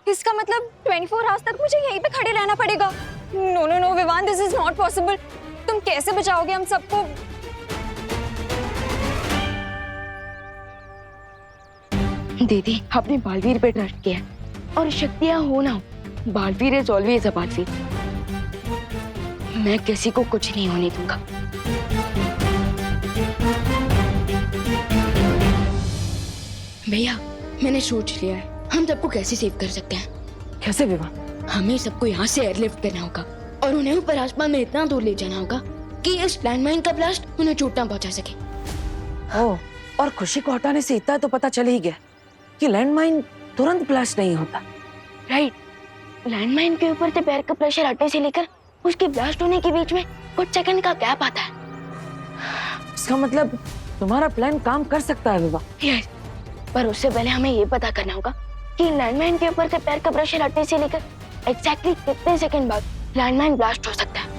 इसका मतलब 24 आवर्स तक मुझे यहीं पे खड़े रहना पड़ेगा? No no no Vivan, this is not possible. तुम कैसे बचाओगे हम सबको? दीदी आपने बालवीर पे ट्रस्ट किया और शक्तियां हो ना हो, Baalveer is always a Baalveer. मैं किसी को कुछ नहीं होने दूंगा। भैया मैंने सोच लिया है हम सबको कैसे सेव कर सकते हैं। कैसे विवान? हमें सबको यहाँ से एयरलिफ्ट करना होगा और उन्हें ऊपर आसमान में इतना दूर ले जाना होगा कि इस लैंडमाइन का ब्लास्ट उन्हें चोट ना पहुंचा सके। ओह, और खुशी को हटाने से इतना तो पता चल ही गया कि लैंडमाइन तुरंत ब्लास्ट नहीं होता। राइट, लैंडमाइन के ऊपर से पैर का प्रेशर हटने से लेकर उसके ब्लास्ट होने के बीच में कुछ सेकंड का गैप आता है। इसका मतलब तुम्हारा प्लान काम कर सकता है विवान। यस, पर उससे पहले हमें ये पता करना होगा कि लैंडमाइन के ऊपर से पैर का प्रेशर हटने से लेकर एग्जैक्टली कितने सेकंड बाद लैंडमाइन ब्लास्ट हो सकता है।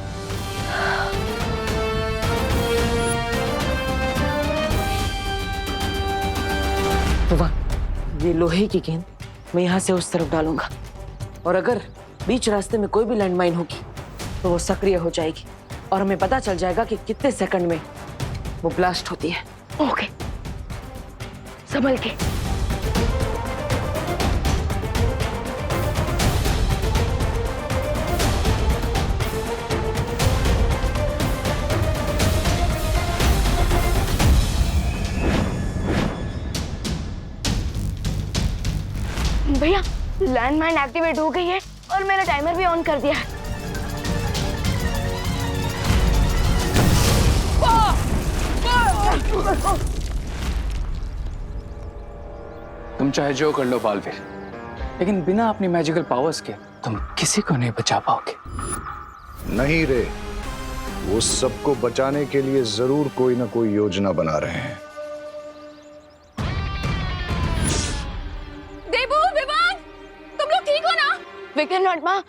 तो वाह, ये लोहे की गेंद मैं यहाँ से उस तरफ डालूंगा और अगर बीच रास्ते में कोई भी लैंडमाइन होगी तो वो सक्रिय हो जाएगी और हमें पता चल जाएगा कि कितने सेकंड में वो ब्लास्ट होती है। ओके, संभल के। भैया लैंडमाइन एक्टिवेट हो गई है और मैंने टाइमर भी ऑन कर दिया है। तुम चाहे जो कर लो बालवीर, लेकिन बिना अपनी मैजिकल पावर्स के तुम किसी को नहीं बचा पाओगे। नहीं रे, वो सबको बचाने के लिए जरूर कोई ना कोई योजना बना रहे हैं। देबू, विवान, तुम लोग ठीक हो ना? विक्टर नॉट माँ,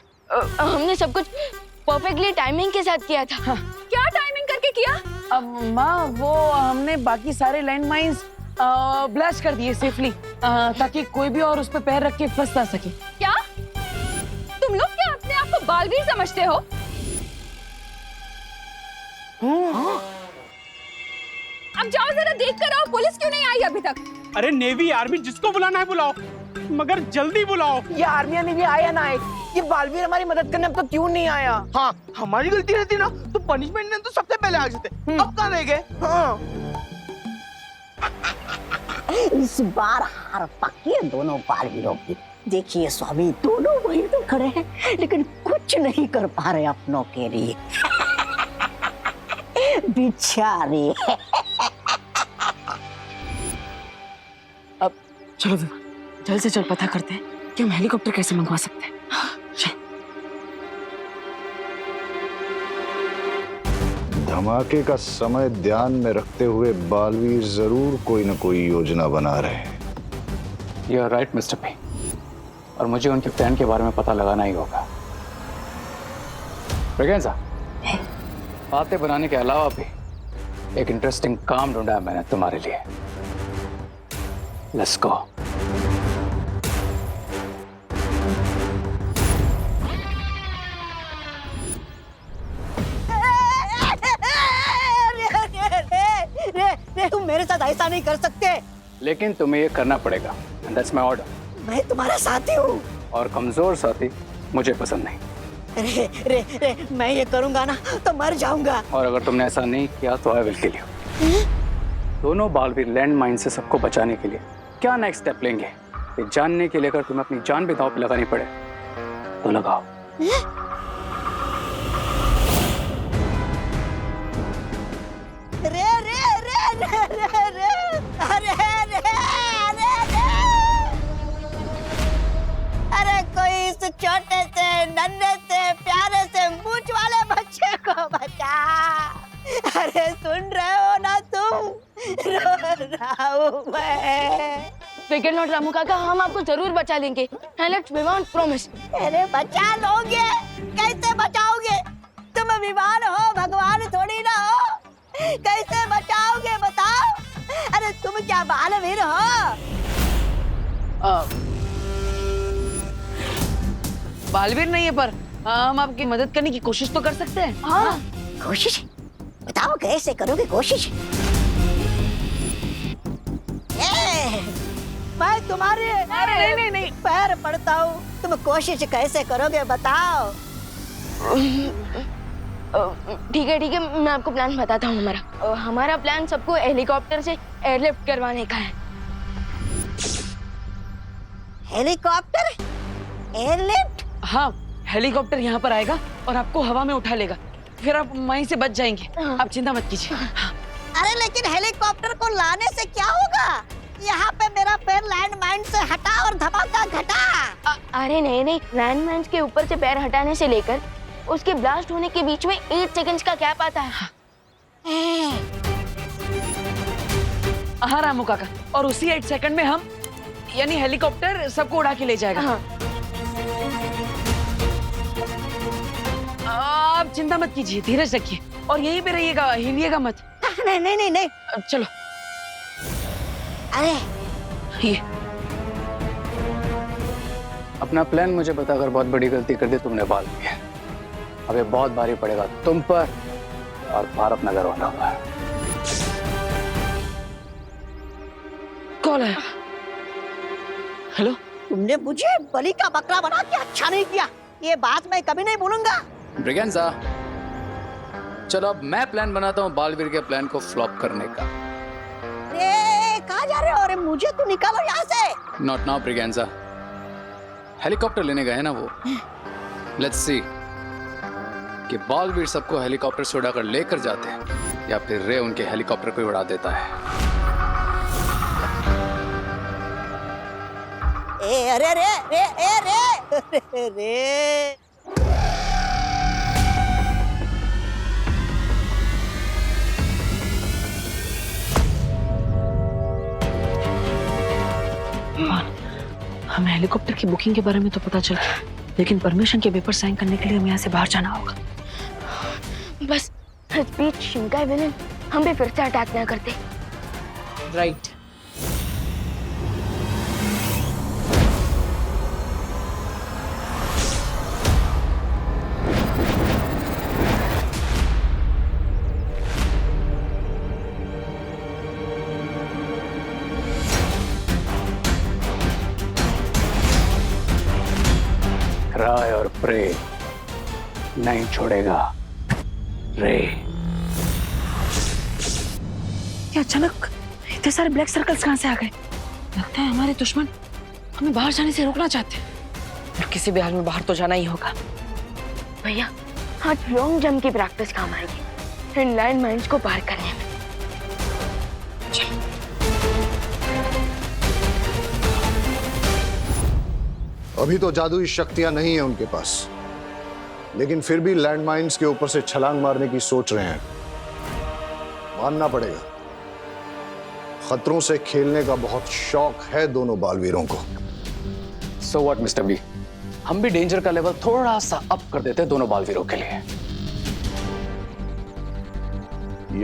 हमने सब कुछ परफेक्टली टाइमिंग के साथ किया था। हाँ। क्या टाइमिंग करके किया? अब माँ, वो हमने बाकी सारे लैंडमाइंस ब्लास्ट कर दिए सेफली, ताकि कोई भी और उस पर पैर रख के फंस ना सके। क्या तुम लोग क्या अपने आप को बालवीर समझते हो? अब जाओ जरा देख कर आओ, पुलिस क्यों नहीं आई अभी तक? अरे नेवी आर्मी जिसको बुलाना है बुलाओ, मगर जल्दी बुलाओ। ये आर्मी ने भी आया ना आए, ये बालवीर हमारी मदद करने अब तक क्यों नहीं आया? हाँ, हमारी गलती रहती ना तो पनिशमेंट ने तो सबसे पहले आ जाते, अब कहाँ रह गए? हाँ। इस बार हार पक्की है दोनों बालवीरों की। देखिए स्वामी, दोनों वही तो खड़े हैं लेकिन कुछ नहीं कर पा रहे अपनों के लिए। बेचारे। अब चलो विवान, जल्द से जल्द पता करते हैं कि हम हेलीकॉप्टर कैसे मंगवा सकते हैं। धमाके का समय ध्यान में रखते हुए बालवीर जरूर कोई ना कोई योजना बना रहे हैं। You are right mister P, और मुझे उनके प्लान के बारे में पता लगाना ही होगा। ब्रिगेंजा, बातें बनाने के अलावा भी एक इंटरेस्टिंग काम ढूंढा है मैंने तुम्हारे लिए। Let's go. तुम मेरे साथ ऐसा नहीं कर सकते। लेकिन तुम्हें ये करना पड़ेगा, and that's my order। मैं तुम्हारा साथी हूँ। और कमजोर साथी मुझे पसंद नहीं। रे, रे, रे, मैं ये करूंगा ना तो मर जाऊंगा। और अगर तुमने ऐसा नहीं किया तो आई विल किल यू। दोनों बालवीर लैंड माइन से सबको बचाने के लिए क्या नेक्स्ट स्टेप लेंगे, ये जानने के लिए अगर तुम्हें अपनी जान भी दांव पे लगानी पड़े तो लगाओ। रे रे रे रे रे रे अरे रे अरे रे अरे कोई इस छोटे से नन्हे से प्यारे से मूंछ वाले बच्चे को बचा। अरे सुन रहे हो ना तुम, रो रहा हूँ मैं। विक्टर नॉट रामू काका, हम आपको जरूर बचा लेंगे। Let's Vivan, promise. अरे बचा लोगे? कैसे बचाओगे? तुम विमान हो, भगवान थोड़ी ना हो। कैसे बचाओगे बताओ? अरे तुम क्या बालवीर हो? बालवीर नहीं है, पर हम आपकी मदद करने की कोशिश तो कर सकते हैं। हाँ, कोशिश बताओ, कैसे करोगे कोशिश? मैं तुम्हारे नहीं पैर पड़ता हूँ, तुम कोशिश कैसे करोगे बताओ? ठीक है, मैं आपको प्लान बताता हूँ। हमारा प्लान सबको हेलीकॉप्टर से एयरलिफ्ट करवाने का है। Helicopter airlift? हाँ, हेलीकॉप्टर यहाँ पर आएगा और आपको हवा में उठा लेगा, फिर आप वहीं से बच जाएंगे। आप चिंता मत कीजिए। अरे लेकिन हेलीकॉप्टर को लाने से क्या होगा? यहाँ पे मेरा पैर लैंडमाइन से हटा और धमाका घटा। अरे नहीं, लैंडमाइन के ऊपर से पैर हटाने से लेकर उसके ब्लास्ट होने के बीच में 8 सेकंड्स का गैप आता है। हाँ रामू काका, और उसी 8 सेकंड में हम यानी हेलीकॉप्टर सबको उड़ा के ले जाएगा। हाँ। आप चिंता मत कीजिए, धीरज रखिए और यहीं पे रहिएगा, हिलिएगा मत। नहीं नहीं नहीं नहीं। चलो। अरे ये अपना प्लान मुझे बताकर बहुत बड़ी गलती कर दी तुमने बालवीर। अब ये बहुत भारी पड़ेगा तुम पर और भारत नगर वालों पर। कॉल है। हेलो। तुमने मुझे बलि का बकरा बना के अच्छा नहीं किया, ये बात मैं कभी नहीं भूलूंगा। ब्रिगेंजा, चलो अब मैं प्लान बनाता हूँ बालवीर के प्लान को फ्लॉप करने का। अरे कहाँ जा रहे हो? अरे मुझे तो निकालो यहाँ से। नॉट नाउ ब्रिगेंजा, हेलीकॉप्टर लेने गए ना वो। लेट्स सी कि बालवीर सबको हेलीकॉप्टर से उड़ाकर लेकर जाते हैं या फिर रे उनके हेलीकॉप्टर को उड़ा देता है। ए अरे रे रे ए रे रे रे। हमें हेलीकॉप्टर की बुकिंग के बारे में तो पता चल गया, लेकिन परमिशन के पेपर साइन करने के लिए हमें यहाँ से बाहर जाना होगा। बस इस बीच शिंकाई विलन हम भी फिर से अटैक ना करते। राइट। राय और प्रे नहीं छोड़ेगा रे। ये अचानक इतने सारे ब्लैक सर्कल्स कहाँ से आ गए? लगता है हमारे दुश्मन हमें बाहर जाने से रोकना चाहते हैं और किसी भी हाल में बाहर तो जाना ही होगा। भैया आज लॉन्ग जंप की प्रैक्टिस काम आएगी इन लैंड माइन्स को पार करने में। अभी तो जादुई शक्तियां नहीं है उनके पास, लेकिन फिर भी लैंडमाइंस के ऊपर से छलांग मारने की सोच रहे हैं। मानना पड़ेगा, खतरों से खेलने का बहुत शौक है दोनों बालवीरों को। सो व्हाट मिस्टर बी, हम भी डेंजर का लेवल थोड़ा सा अप कर देते हैं दोनों बालवीरों के लिए।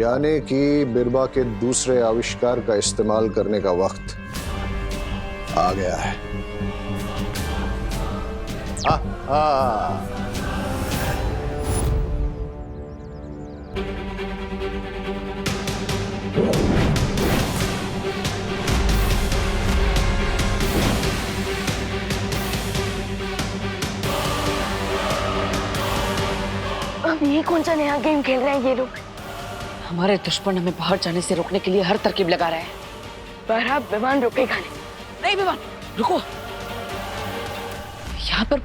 यानी कि बिरबा के दूसरे आविष्कार का इस्तेमाल करने का वक्त आ गया है। अब ये कौन सा नया गेम खेल रहे हैं ये लोग? हमारे दुश्मन हमें बाहर जाने से रोकने के लिए हर तरकीब लगा रहे हैं। पर अब विमान रुकेगा नहीं। नहीं विमान रुको, यहाँ पर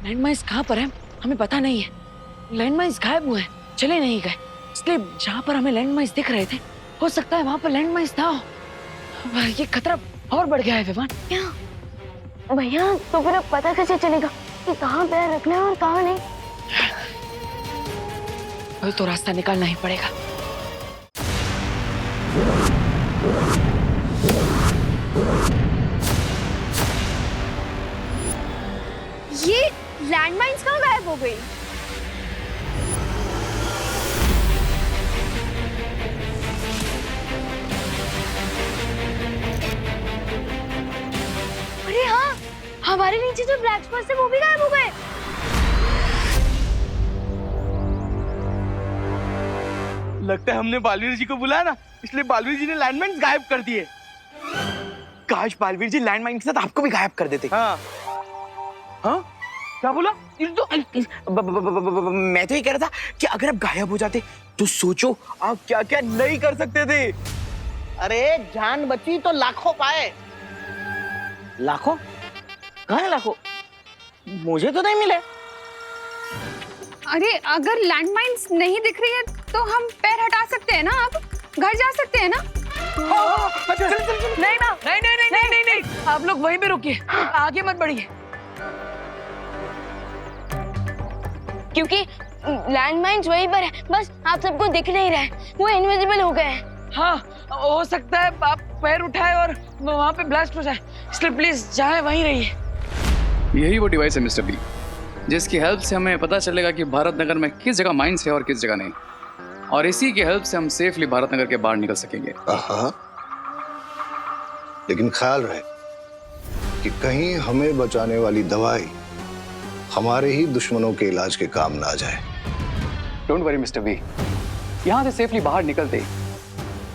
लैंडमाइंस कहाँ पर है हमें पता नहीं है। लैंडमाइंस गायब हुए हैं, चले नहीं गए, इसलिए जहाँ पर हमें लैंडमाइंस दिख रहे थे हो सकता है वहाँ पर लैंडमाइंस ना हो। ये खतरा और बढ़ गया है विमान। क्या भैया, तो फिर अब पता कैसे चलेगा कि कहाँ पैर रखना है और कहाँ नहीं? कोई तो रास्ता निकालना ही पड़ेगा। ये लैंडमाइंस कहाँ गायब हो गई? अरे हाँ, हमारे नीचे जो ब्लैक स्पॉट्स है वो भी गायब हो गए। लगता है हमने बालवीर जी को बुलाया ना, इसलिए बालवीर जी ने लैंडमाइंस गायब कर दिए। काश बालवीर जी लैंडमाइन के साथ आपको भी गायब कर देते। हाँ हाँ क्या बोला? मैं तो ये कह रहा था कि अगर आप गायब हो जाते तो सोचो आप क्या क्या नहीं कर सकते थे। अरे जान बची तो लाखों पाए। लाखों? कहाँ है लाखों? मुझे तो नहीं मिले। अरे अगर लैंडमाइंस नहीं दिख रही है तो हम पैर हटा सकते हैं ना, अब घर जा सकते हैं ना। नहीं ना, नहीं नहीं नहीं नहीं नहीं नहीं, आप लोग वहीं पे रुकिए, आगे मत बढ़िए। क्योंकि लैंडमाइंस वहीं पर है, बस आप सबको दिख नहीं रहा है, वो इनविजिबल हो गए हैं। हाँ हो सकता है, आप पैर उठाए और वहाँ पे ब्लास्ट हो जाए, इसलिए प्लीज जहाँ वहीं रहिए। यही वो डिवाइस है मिस्टर बी, जिसकी हेल्प से हमें पता चलेगा कि भारत नगर में किस जगह माइंस है और किस जगह नहीं, और इसी की हेल्प से हम सेफली भारत नगर के बाहर निकल सकेंगे। लेकिन ख्याल रहे कि कहीं हमें बचाने वाली दवाई हमारे ही दुश्मनों के इलाज के काम ना आ जाए। डोंट वरी मिस्टर बी, यहाँ से सेफली बाहर निकलते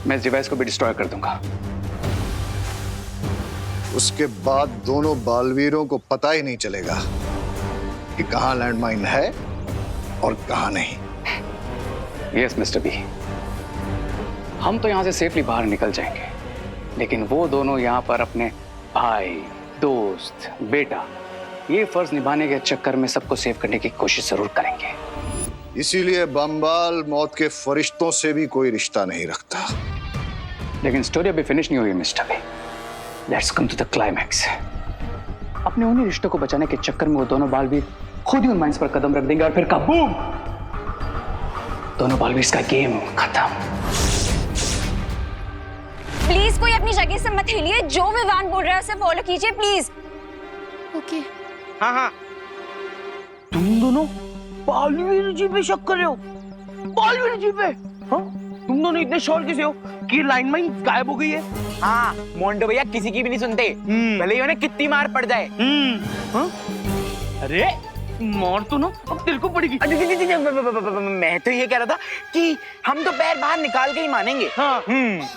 मैं इस डिवाइस को भी डिस्ट्रॉय कर दूंगा। उसके बाद दोनों बालवीरों को पता ही नहीं चलेगा कि कहां लैंडमाइन है और कहां नहीं। यस मिस्टर बी, हम तो यहाँ से सेफली बाहर निकल जाएंगे, लेकिन वो दोनों यहाँ पर अपने भाई, दोस्त, बेटा, ये फर्ज निभाने के चक्कर में सबको सेव करने की कोशिश जरूर करेंगे। इसीलिए बमबाल मौत के फरिश्तों से भी कोई रिश्ता नहीं रखता। लेकिन स्टोरी अभी फिनिश नहीं हुई mister B. Let's come to the climax. अपने उन्हीं रिश्तों को बचाने के चक्कर में वो दोनों बालवीर खुद ही उन माइंस पर कदम रख देंगे और फिर काबूम, दोनों बालवीर का गेम खत्म। प्लीज कोई अपनी जगह से मत हिलिए, जो विवान बोल रहा है उसे फॉलो कीजिए प्लीज। ओके। हाँ हाँ, तुम दोनों बालवीर जी पे शक कर रहे हो? बालवीर जी पे? हाँ? तुम दोनों इतने श्योर कैसे हो कि लाइनमैन गायब हो गई है? हाँ, मोंडो भैया किसी की भी नहीं सुनते, भले ही उन्हें कितनी मार पड़ जाए। हाँ? अरे मार तो ना अब दिल को पड़ेगी। मैं तो ये कह रहा था कि हम तो पैर बाहर निकाल के ही मानेंगे। हाँ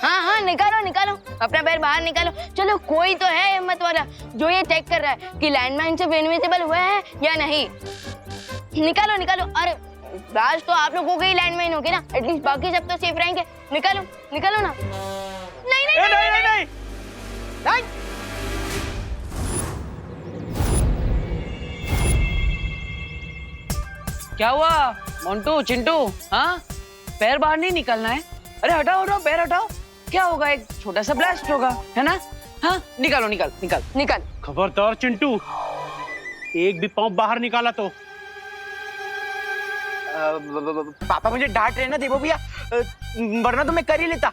हाँ, निकालो निकालो अपना पैर बाहर निकालो। चलो कोई तो है हिम्मत वाला जो ये चेक कर रहा है कि लैंडमाइन सिर्फ इनविजिबल हुआ है या नहीं। निकालो निकालो। अरे राज तो आप लोगों के ही लैंडमाइन होगी ना, एटलीस्ट बाकी सब तो सेफ रहेंगे। निकालो निकालो ना। नहीं नहीं नहीं नहीं, नहीं, नहीं। क्या हुआ मोंटू, चिंटू? हाँ, पैर बाहर नहीं निकलना है? अरे हटाओ हटाओ, पैर हटाओ। क्या होगा, एक छोटा सा ब्लास्ट होगा, है ना? हाँ, निकालो निकाल निकाल निकाल। खबरदार चिंटू, एक भी पाँव बाहर निकाला तो। पापा मुझे डांट रहे ना देवो भैया, वरना तो मैं कर ही लेता।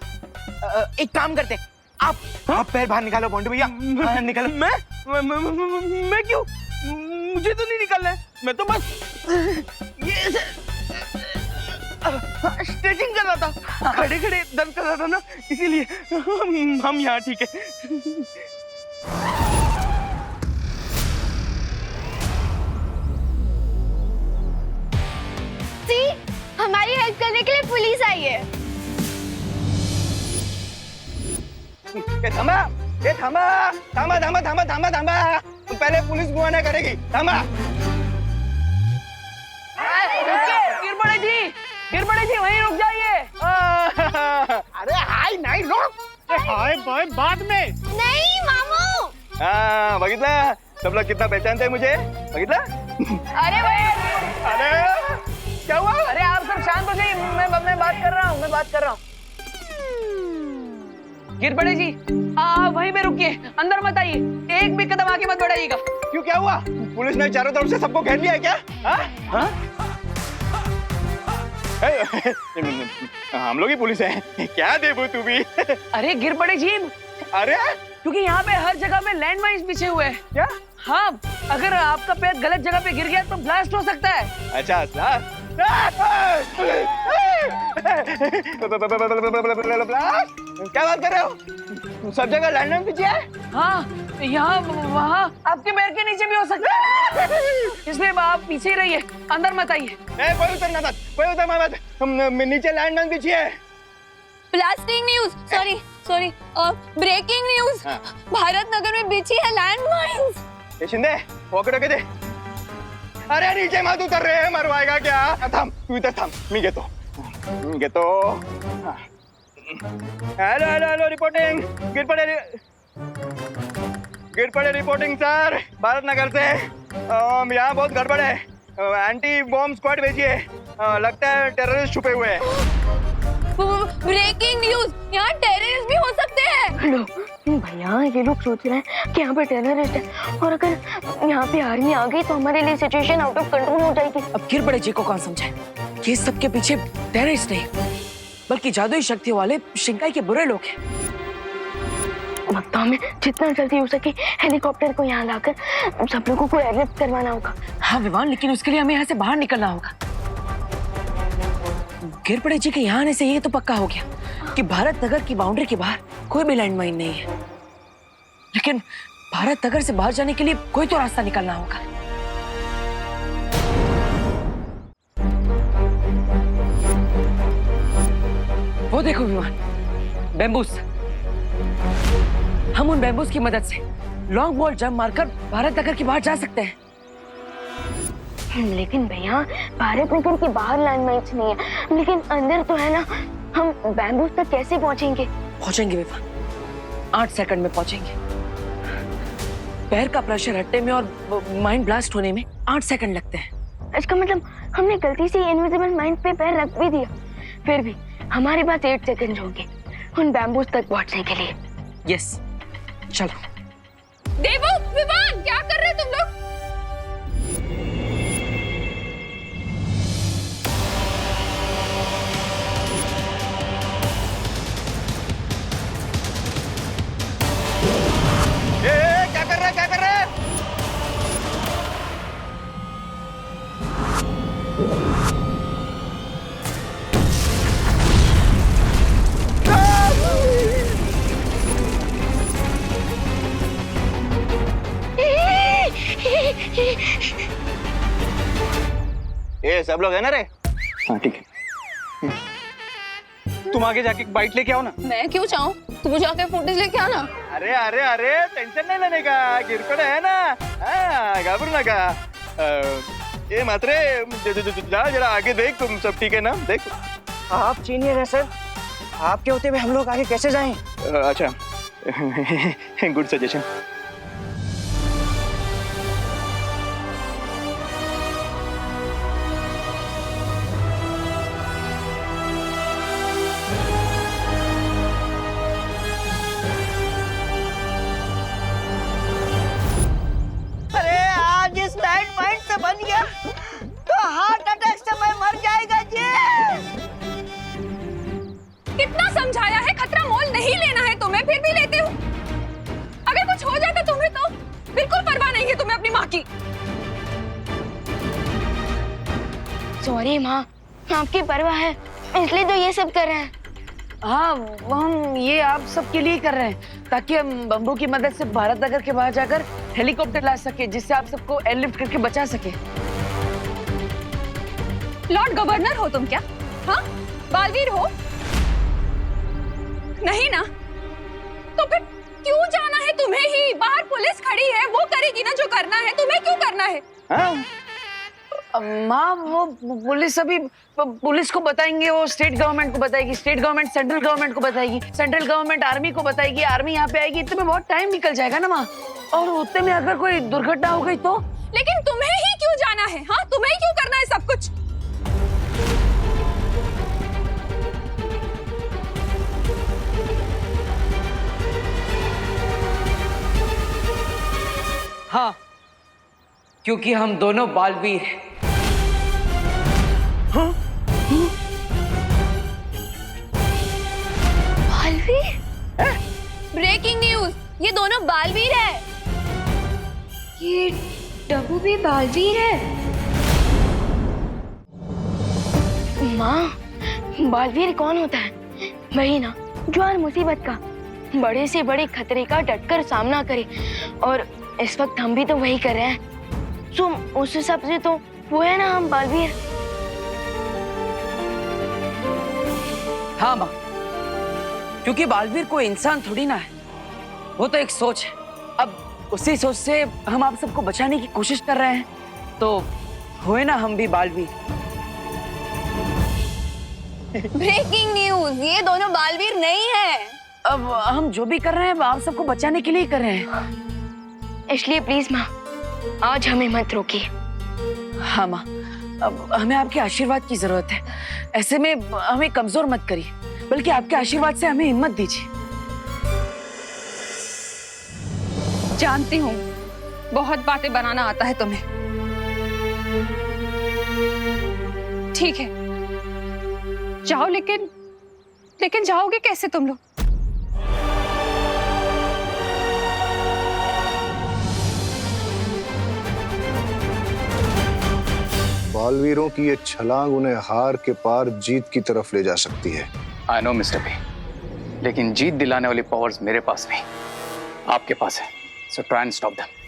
एक काम करते, आप पैर बाहर निकालो मोंटू भैया। निकालो। मैं क्यों? मुझे तो नहीं निकालना है, मैं तो बस ये स्ट्रेचिंग कर रहा था, खड़े खड़े दर्द कर रहा था ना, इसीलिए हम यहाँ ठीक है। हमारी हेल्प करने के लिए पुलिस आई है। थामा, थामा थामा थामा थामा थामा, पहले पुलिस बुआना करेगी। थामा। गिरबड़े जी वहीं रुक जाइए। अरे हाय नाही रोक, हाय बाय बाद में। नहीं मामू। हाँ बघितला, सब लोग कितना पहचानते हैं मुझे, बघितला? अरे भाई, अरे क्या हुआ? अरे आप सब शांत हो जाइए, मैं बात कर रहा हूँ। गिरबड़े जी आप वहीं पे रुकिए, अंदर मत आइए, एक भी कदम आगे मत बढ़ाइएगा। क्यों, क्या हुआ? पुलिस ने चारों तरफ से सबको घेर लिया है क्या? हाँ? हम लोग ही पुलिस है क्या देबू तू भी? अरे गिरबड़े जी, अरे क्योंकि यहाँ पे हर जगह पे लैंडमाइंस बिछे हुए हैं। क्या? हाँ, अगर आपका पैर गलत जगह पे गिर गया तो ब्लास्ट हो सकता है। अच्छा क्या बात कर रहे हो? सब जगह लैंडमाइन बिछे है? हाँ, यहाँ वहाँ आपके पैर के नीचे भी हो सकता है, इसलिए आप पीछे ही रहिए, अंदर मत आइए। कोई उतर मत, नीचे लैंडमाइन बिछी है। Blasting news, sorry, breaking news, Bharat Nagar में बिछी है लैंडमाइंस। ये शिंदे वॉकर के दे। अरे नीचे मत उतर रहे, मरवाएगा क्या? थांब, तू इधर थांब, मी घेतो। हेलो रिपोर्टिंग, गिरपड़े रिपोर्टिंग सर, भारत नगर से। यहाँ बहुत गड़बड़ है, एंटी बॉम्ब स्क्वाड भेजिए, लगता है टेररिस्ट छुपे हुए हैं। ब्रेकिंग न्यूज, यहाँ टेररिस्ट भी हो सकते हैं। लो भैया, ये लोग सोच रहे हैं कि यहाँ पे टेररिस्ट है, और अगर यहाँ पे आर्मी आ गई तो हमारे लिए सिचुएशन आउट ऑफ कंट्रोल हो जाएगी। अब गिरबड़े जी को कौन समझाए, ये सबके पीछे टेररिस्ट नहीं बल्कि जादुई शक्तियों वाले शिंकाई के बुरे लोग हैं। तो हमें जितना जल्दी हो सके हेलीकॉप्टर को यहाँ लाकर सब लोगों को एयरलिफ्ट करवाना होगा। हाँ विमान, लेकिन उसके लिए हमें यहाँ से बाहर निकलना होगा। गिर पड़े जी के यहाँ आने से ये तो पक्का हो गया कि भारत नगर की बाउंड्री के बाहर कोई भी लैंडमाइन नहीं है, लेकिन भारत नगर से बाहर जाने के लिए कोई तो रास्ता निकालना होगा। वो देखो विमान, बैम्बूस। हम उन बैम्बूस की मदद से लॉन्ग बॉल जंप मारकर भारत नगर के बाहर जा सकते हैं। लेकिन भैया भारत नगर के बाहर लैंडमाइंस नहीं है, लेकिन अंदर तो है ना। हम बैम्बूस तक कैसे पहुंचेंगे? पहुंचेंगे विमान, 8 सेकंड में पहुंचेंगे। पैर का प्रेशर हटने में और माइंड ब्लास्ट होने में 8 सेकंड लगते हैं। इसका मतलब हमने गलती से इनविजिबल माइंड पे पैर रख भी दिया, फिर भी हमारे पास 8 सेकंड होंगे उन बैम्बूस तक पहुंचने के लिए। यस, चलो। देवो, विमान, क्या कर रहे हैं तुम लोग? क्या कर रहा है, क्या कर रहा है? ये सब लोग है ना रे? हाँ ठीक है। तुम आगे जाके एक बाइट लेके आओ ना। मैं क्यों चाहूँ? तू जाके फुटेज लेके आना। अरे अरे अरे, टेंशन नहीं लेने का, गिरपड़े है ना। हाँ, घाबरू नका। ये मात्रे जा जरा आगे देख, तुम सब ठीक है ना? देख। आप सीनियर है सर, आपके होते हुए हम लोग आगे कैसे जाएं? अच्छा, गुड सजेशन। अरे आज इस लैंडमाइन से बन गया तो हार्ट अटैक से मैं मर जाएगा जी। कितना समझाया है, खतरा मोल नहीं लेना है तुम्हें, फिर भी लेते हो। अगर कुछ हो जाता तुम्हें तो बिल्कुल परवाह नहीं है तुम्हें अपनी माँ की। सॉरी माँ, आपकी परवाह है इसलिए तो ये सब कर रहे हैं। हाँ, हम ये आप सबके लिए कर रहे हैं ताकि हम बम्बू की मदद से भारत नगर के बाहर जाकर हेलीकॉप्टर ला सके, जिससे आप सबको एयरलिफ्ट करके बचा सके। लॉर्ड गवर्नर हो तुम क्या? हाँ, बालवीर हो? नहीं ना? तो फिर क्यों जाना है तुम्हें ही? बाहर पुलिस खड़ी है, वो करेगी ना जो करना है, तुम्हें क्यों करना है? हाँ? माँ, वो पुलिस अभी पुलिस को बताएंगे, वो स्टेट गवर्नमेंट को बताएगी, स्टेट गवर्नमेंट सेंट्रल गवर्नमेंट को बताएगी, सेंट्रल गवर्नमेंट आर्मी को बताएगी, आर्मी यहाँ पे आएगी। इतने में बहुत टाइम निकल जाएगा ना माँ, और उतने में अगर कोई दुर्घटना हो गई तो? लेकिन तुम्हें ही क्यों जाना है? हाँ, तुम्हें क्यों करना है सब कुछ? हाँ, क्योंकि हम दोनों बालवीर हैं। बालवीर? ब्रेकिंग न्यूज, ये दोनों बालवीर है। ये डब्बू भी बालवीर है। माँ, बालवीर कौन होता है? वही ना जो हर मुसीबत का, बड़े से बड़े खतरे का डटकर सामना करे, और इस वक्त हम भी तो वही कर रहे हैं। सो उस हिसाब से तो वो है ना हम बालवीर। हाँ माँ, क्योंकि बालवीर कोई इंसान थोड़ी ना है, वो तो एक सोच है। अब उसी सोच से हम आप सबको बचाने की कोशिश कर रहे हैं, तो हुए ना हम भी बालवीर। ब्रेकिंग न्यूज, ये दोनों बालवीर नहीं है। अब हम जो भी कर रहे हैं आप सबको बचाने के लिए कर रहे हैं, इसलिए प्लीज माँ, आज हमें मत रोकिए। हाँ माँ, अब हमें आपके आशीर्वाद की जरूरत है। ऐसे में हमें कमजोर मत करिए, बल्कि आपके आशीर्वाद से हमें हिम्मत दीजिए। जानती हूँ बहुत बातें बनाना आता है तुम्हें। ठीक है, जाओ, लेकिन जाओगे कैसे तुम लोग? बालवीरों की ये छलांग उन्हें हार के पार जीत की तरफ ले जा सकती है। आई नो मिस्टर बी, लेकिन जीत दिलाने वाली पावर्स मेरे पास नहीं, आपके पास है। So try and stop them.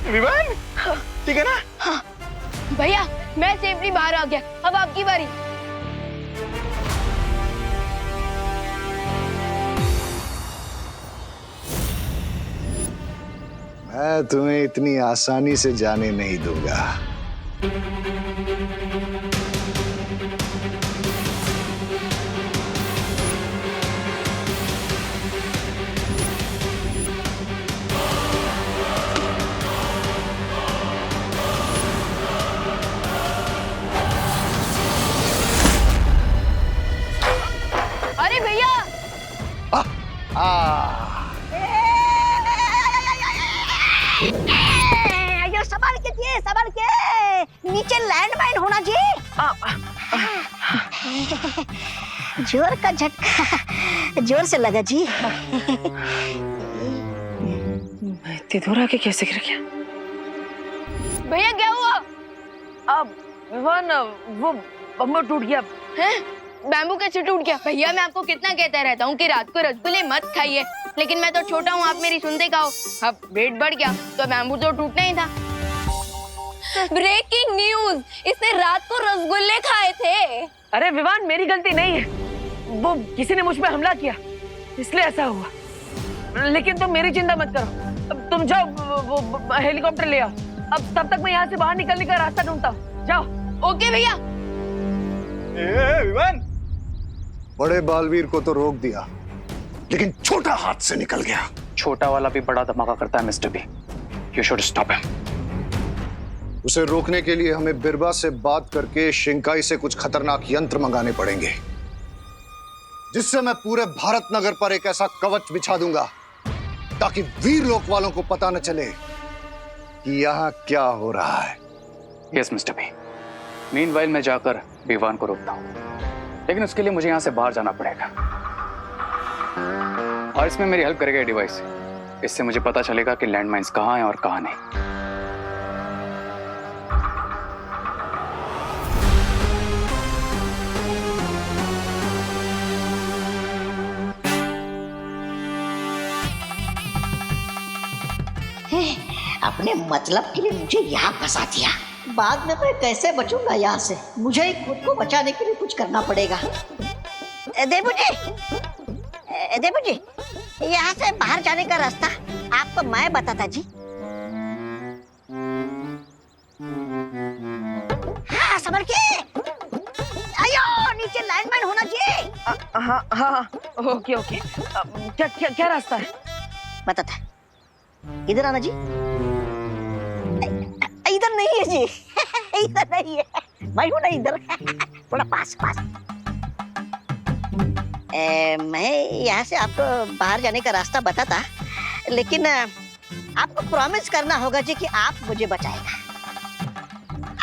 Vivan, ठीक है ना? भैया मैं सेफली बाहर आ गया, अब आपकी बारी। मैं तुम्हें इतनी आसानी से जाने नहीं दूंगा। अरे भैया अयो संभाल के नीचे लैंडमाइन होना जी। जोर का झटका जोर से लगा जी। इतनी दूर आके कैसे गिर गया? भैया क्या हुआ? अब विवान, वो बम्बू टूट गया। हैं? बैम्बू कैसे टूट गया? भैया मैं आपको कितना कहता रहता हूँ कि रात को रसगुल्ले मत खाइए, लेकिन मैं तो छोटा हूँ, आप मेरी सुनते का हो। अब वेट बढ़ गया तो बैम्बू तो टूटना ही था। ब्रेकिंग न्यूज, इसने रात को रसगुल्ले खाए थे। अरे विवान, मेरी गलती नहीं है, वो किसी ने मुझ पे हमला किया इसलिए ऐसा हुआ। लेकिन तुम मेरी चिंता मत करो, अब तुम जाओ वो हेलीकॉप्टर ले आओ। अब तब तक मैं यहाँ से बाहर निकलने का रास्ता ढूंढता हूँ। जाओ। ओके भैया। विवान, बड़े बालवीर को तो रोक दिया, लेकिन छोटा हाथ से निकल गया। छोटा वाला भी बड़ा धमाका करता है mister B. You should stop him. उसे रोकने के लिए हमें बिरबा से बात करके शिंकाई से कुछ खतरनाक यंत्र मंगाने पड़ेंगे, जिससे मैं पूरे भारत नगर पर एक ऐसा कवच बिछा दूंगा ताकि वीर लोक वालों को पता न चले कि यहाँ क्या हो रहा है। Yes mister B. मीनवाइल मैं जाकर विवान को रोकता हूँ, लेकिन उसके लिए मुझे यहाँ से बाहर जाना पड़ेगा। और इसमें मेरी हेल्प करेगा ये डिवाइस। इससे मुझे पता चलेगा कि लैंडमाइंस कहाँ हैं और कहाँ नहीं। अपने मतलब के लिए मुझे यहाँ फंसा दिया। बाद में मैं कैसे बचूंगा यहाँ से? मुझे ही खुद को बचाने के लिए कुछ करना पड़ेगा। देबू जी, यहाँ से बाहर जाने का रास्ता आपको मैं बताता जी। हाँ, संभल के। आयो, नीचे लाइनमैन होना जी। हाँ हाँ, ओके ओके। क्या क्या क्या रास्ता है? बताता। इधर आना जी। इधर नहीं है जी, इधर नहीं है, मैं हूं ना इधर, थोड़ा पास। मैं यहाँ से आपको बाहर जाने का रास्ता बताता, लेकिन आपको प्रॉमिस करना होगा जी कि आप मुझे बचाएगा।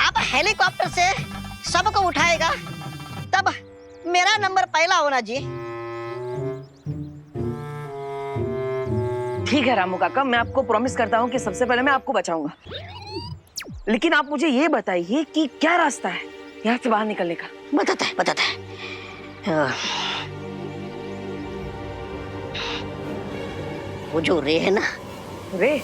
आप हेलीकॉप्टर से सबको उठाएगा, तब मेरा नंबर पहला होना जी। ठीक है रामू काका, मैं आपको प्रॉमिस करता हूँ कि सबसे पहले मैं आपको बचाऊंगा, लेकिन आप मुझे ये बताइए कि क्या रास्ता है यहाँ से बाहर निकलने का? बताता है। वो जो रे है ना, रे?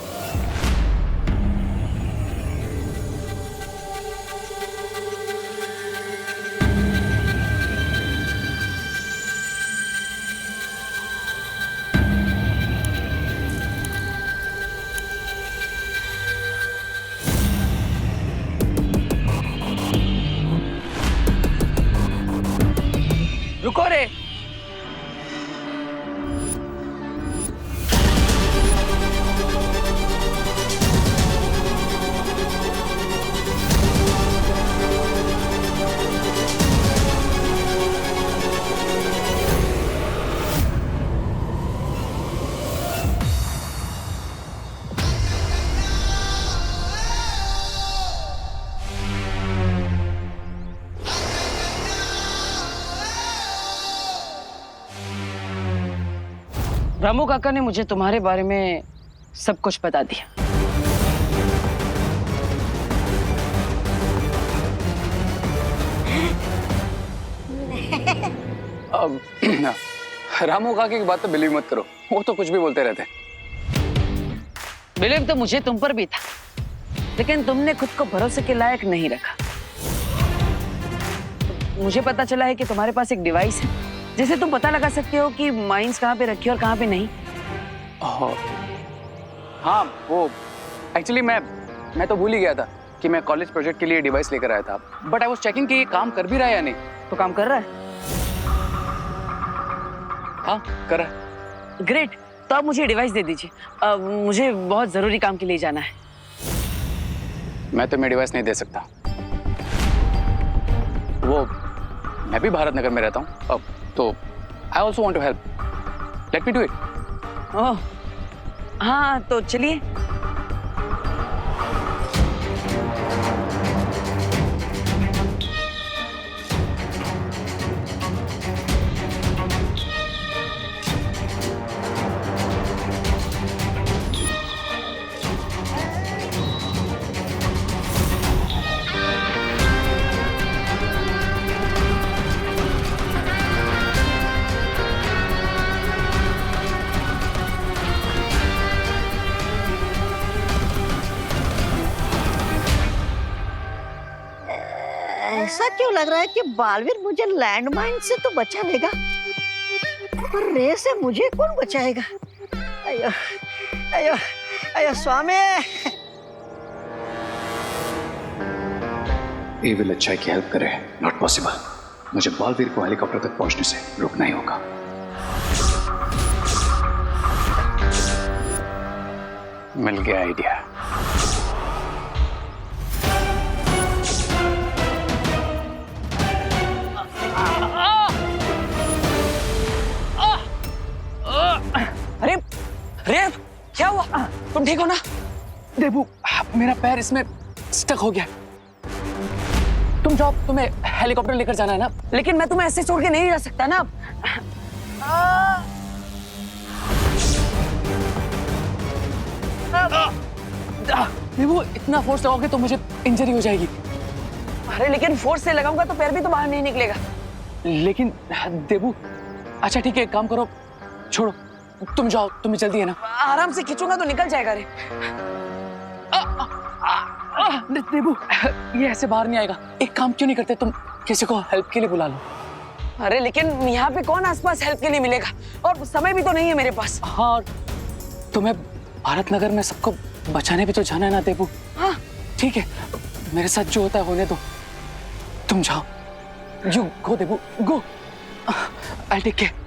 रामू काका ने मुझे तुम्हारे बारे में सब कुछ बता दिया। अब रामू काका की बात तो बिलीव मत करो, वो तो कुछ भी बोलते रहते हैं। बिलीव तो मुझे तुम पर भी था, लेकिन तुमने खुद को भरोसे के लायक नहीं रखा। मुझे पता चला है कि तुम्हारे पास एक डिवाइस है जिसे तुम पता लगा सकते हो कि माइंस कहाँ पे रखी है और कहाँ पे नहीं। हाँ, वो एक्चुअली मैं तो भूल ही गया था कि मैं कॉलेज प्रोजेक्ट के लिए डिवाइस लेकर आया था, बट आई वाज चेकिंग कि ये काम कर भी रहा है या नहीं। तो काम कर रहा है? हाँ, कर रहा है। ग्रेट, तो आप मुझे डिवाइस दे दीजिए। मुझे बहुत जरूरी काम के लिए जाना है। मैं तुम्हें डिवाइस नहीं दे सकता। वो मैं भी भारत नगर में रहता हूँ, अब तो I also want to help. Let me do it. Oh हाँ, तो चलिए। ऐसा क्यों लग रहा है कि बालवीर मुझे लैंडमाइन से तो बचा लेगा, पर रे से मुझे कौन बचाएगा? अयो अयो अयो स्वामी। एविल अच्छाई की हेल्प करे, नॉट पॉसिबल। मुझे बालवीर को हेलीकॉप्टर तक पहुंचने से रुकना ही होगा। मिल गया आइडिया। अरे अरे क्या हुआ? तुम ठीक हो ना? देबू, मेरा पैर इसमें स्टक हो गया। तुम जाओ, तुम्हें हेलीकॉप्टर लेकर जाना है ना। लेकिन मैं तुम्हें ऐसे छोड़ के नहीं जा सकता ना। देबू, इतना फोर्स लगाओगे तो मुझे इंजरी हो जाएगी। अरे लेकिन फोर्स से लगाऊंगा तो पैर भी तो बाहर नहीं निकलेगा। लेकिन देबू, अच्छा ठीक है, एक काम करो, छोड़ो, तुम जाओ, तुम्हें जल्दी है ना। आराम से खींचूंगा तो निकल जाएगा। रे देबू, ये ऐसे बाहर नहीं आएगा। एक काम क्यों नहीं करते, तुम किसी को हेल्प के लिए बुला लो। अरे लेकिन यहाँ पे कौन आसपास हेल्प के लिए मिलेगा, और समय भी तो नहीं है मेरे पास। हाँ, और तुम्हें भारत नगर में सबको बचाने भी तो जाना है ना देबू। हाँ ठीक है, मेरे साथ जो होता है होने दो, तुम जाओ। You go Debu, go. I take care.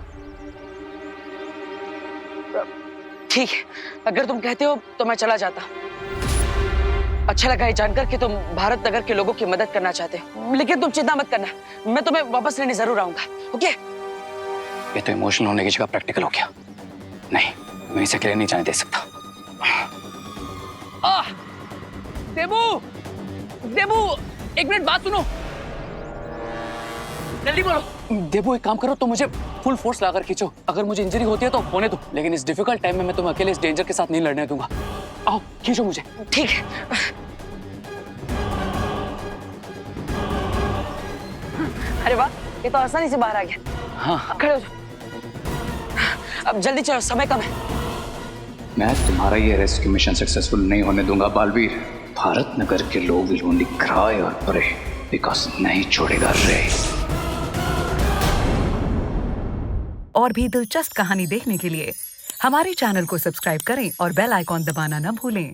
ठीक है, अगर तुम कहते हो तो मैं चला जाता। अच्छा लगा ये जानकर कि तुम भारत नगर के लोगों की मदद करना चाहते हो, लेकिन तुम चिंता मत करना, मैं तुम्हें वापस लेने जरूर आऊंगा। ओके? ये तो इमोशनल होने की जगह प्रैक्टिकल हो गया। नहीं, मैं इसे अकेले नहीं जाने दे सकता। देबू, देबू, एक मिनट बात सुनो, जल्दी बोलो। देबू, एक काम करो, तो मुझे फुल फोर्स लाकर खींचो। अगर मुझे इंजरी होती है तो होने दो, लेकिन इस डिफिकल्ट टाइम में मैं तुम्हें अकेले इस डेंजर के साथ नहीं लड़ने दूंगा। आओ, खींचो मुझे। ठीक है। अरे वाह, ये तो आसानी से बाहर आ गया। हाँ, खड़े हो जाओ। अब जल्दी चलो, समय कम है। मैं तुम्हारा ये रेस्क्यू मिशन सक्सेसफुल नहीं होने दूंगा बालवीर। भारत नगर के लोग विल ओनली क्राई और प्रे बिकॉज़ नहीं छोड़ेगा रे। और भी दिलचस्प कहानी देखने के लिए हमारे चैनल को सब्सक्राइब करें और बेल आइकॉन दबाना न भूलें।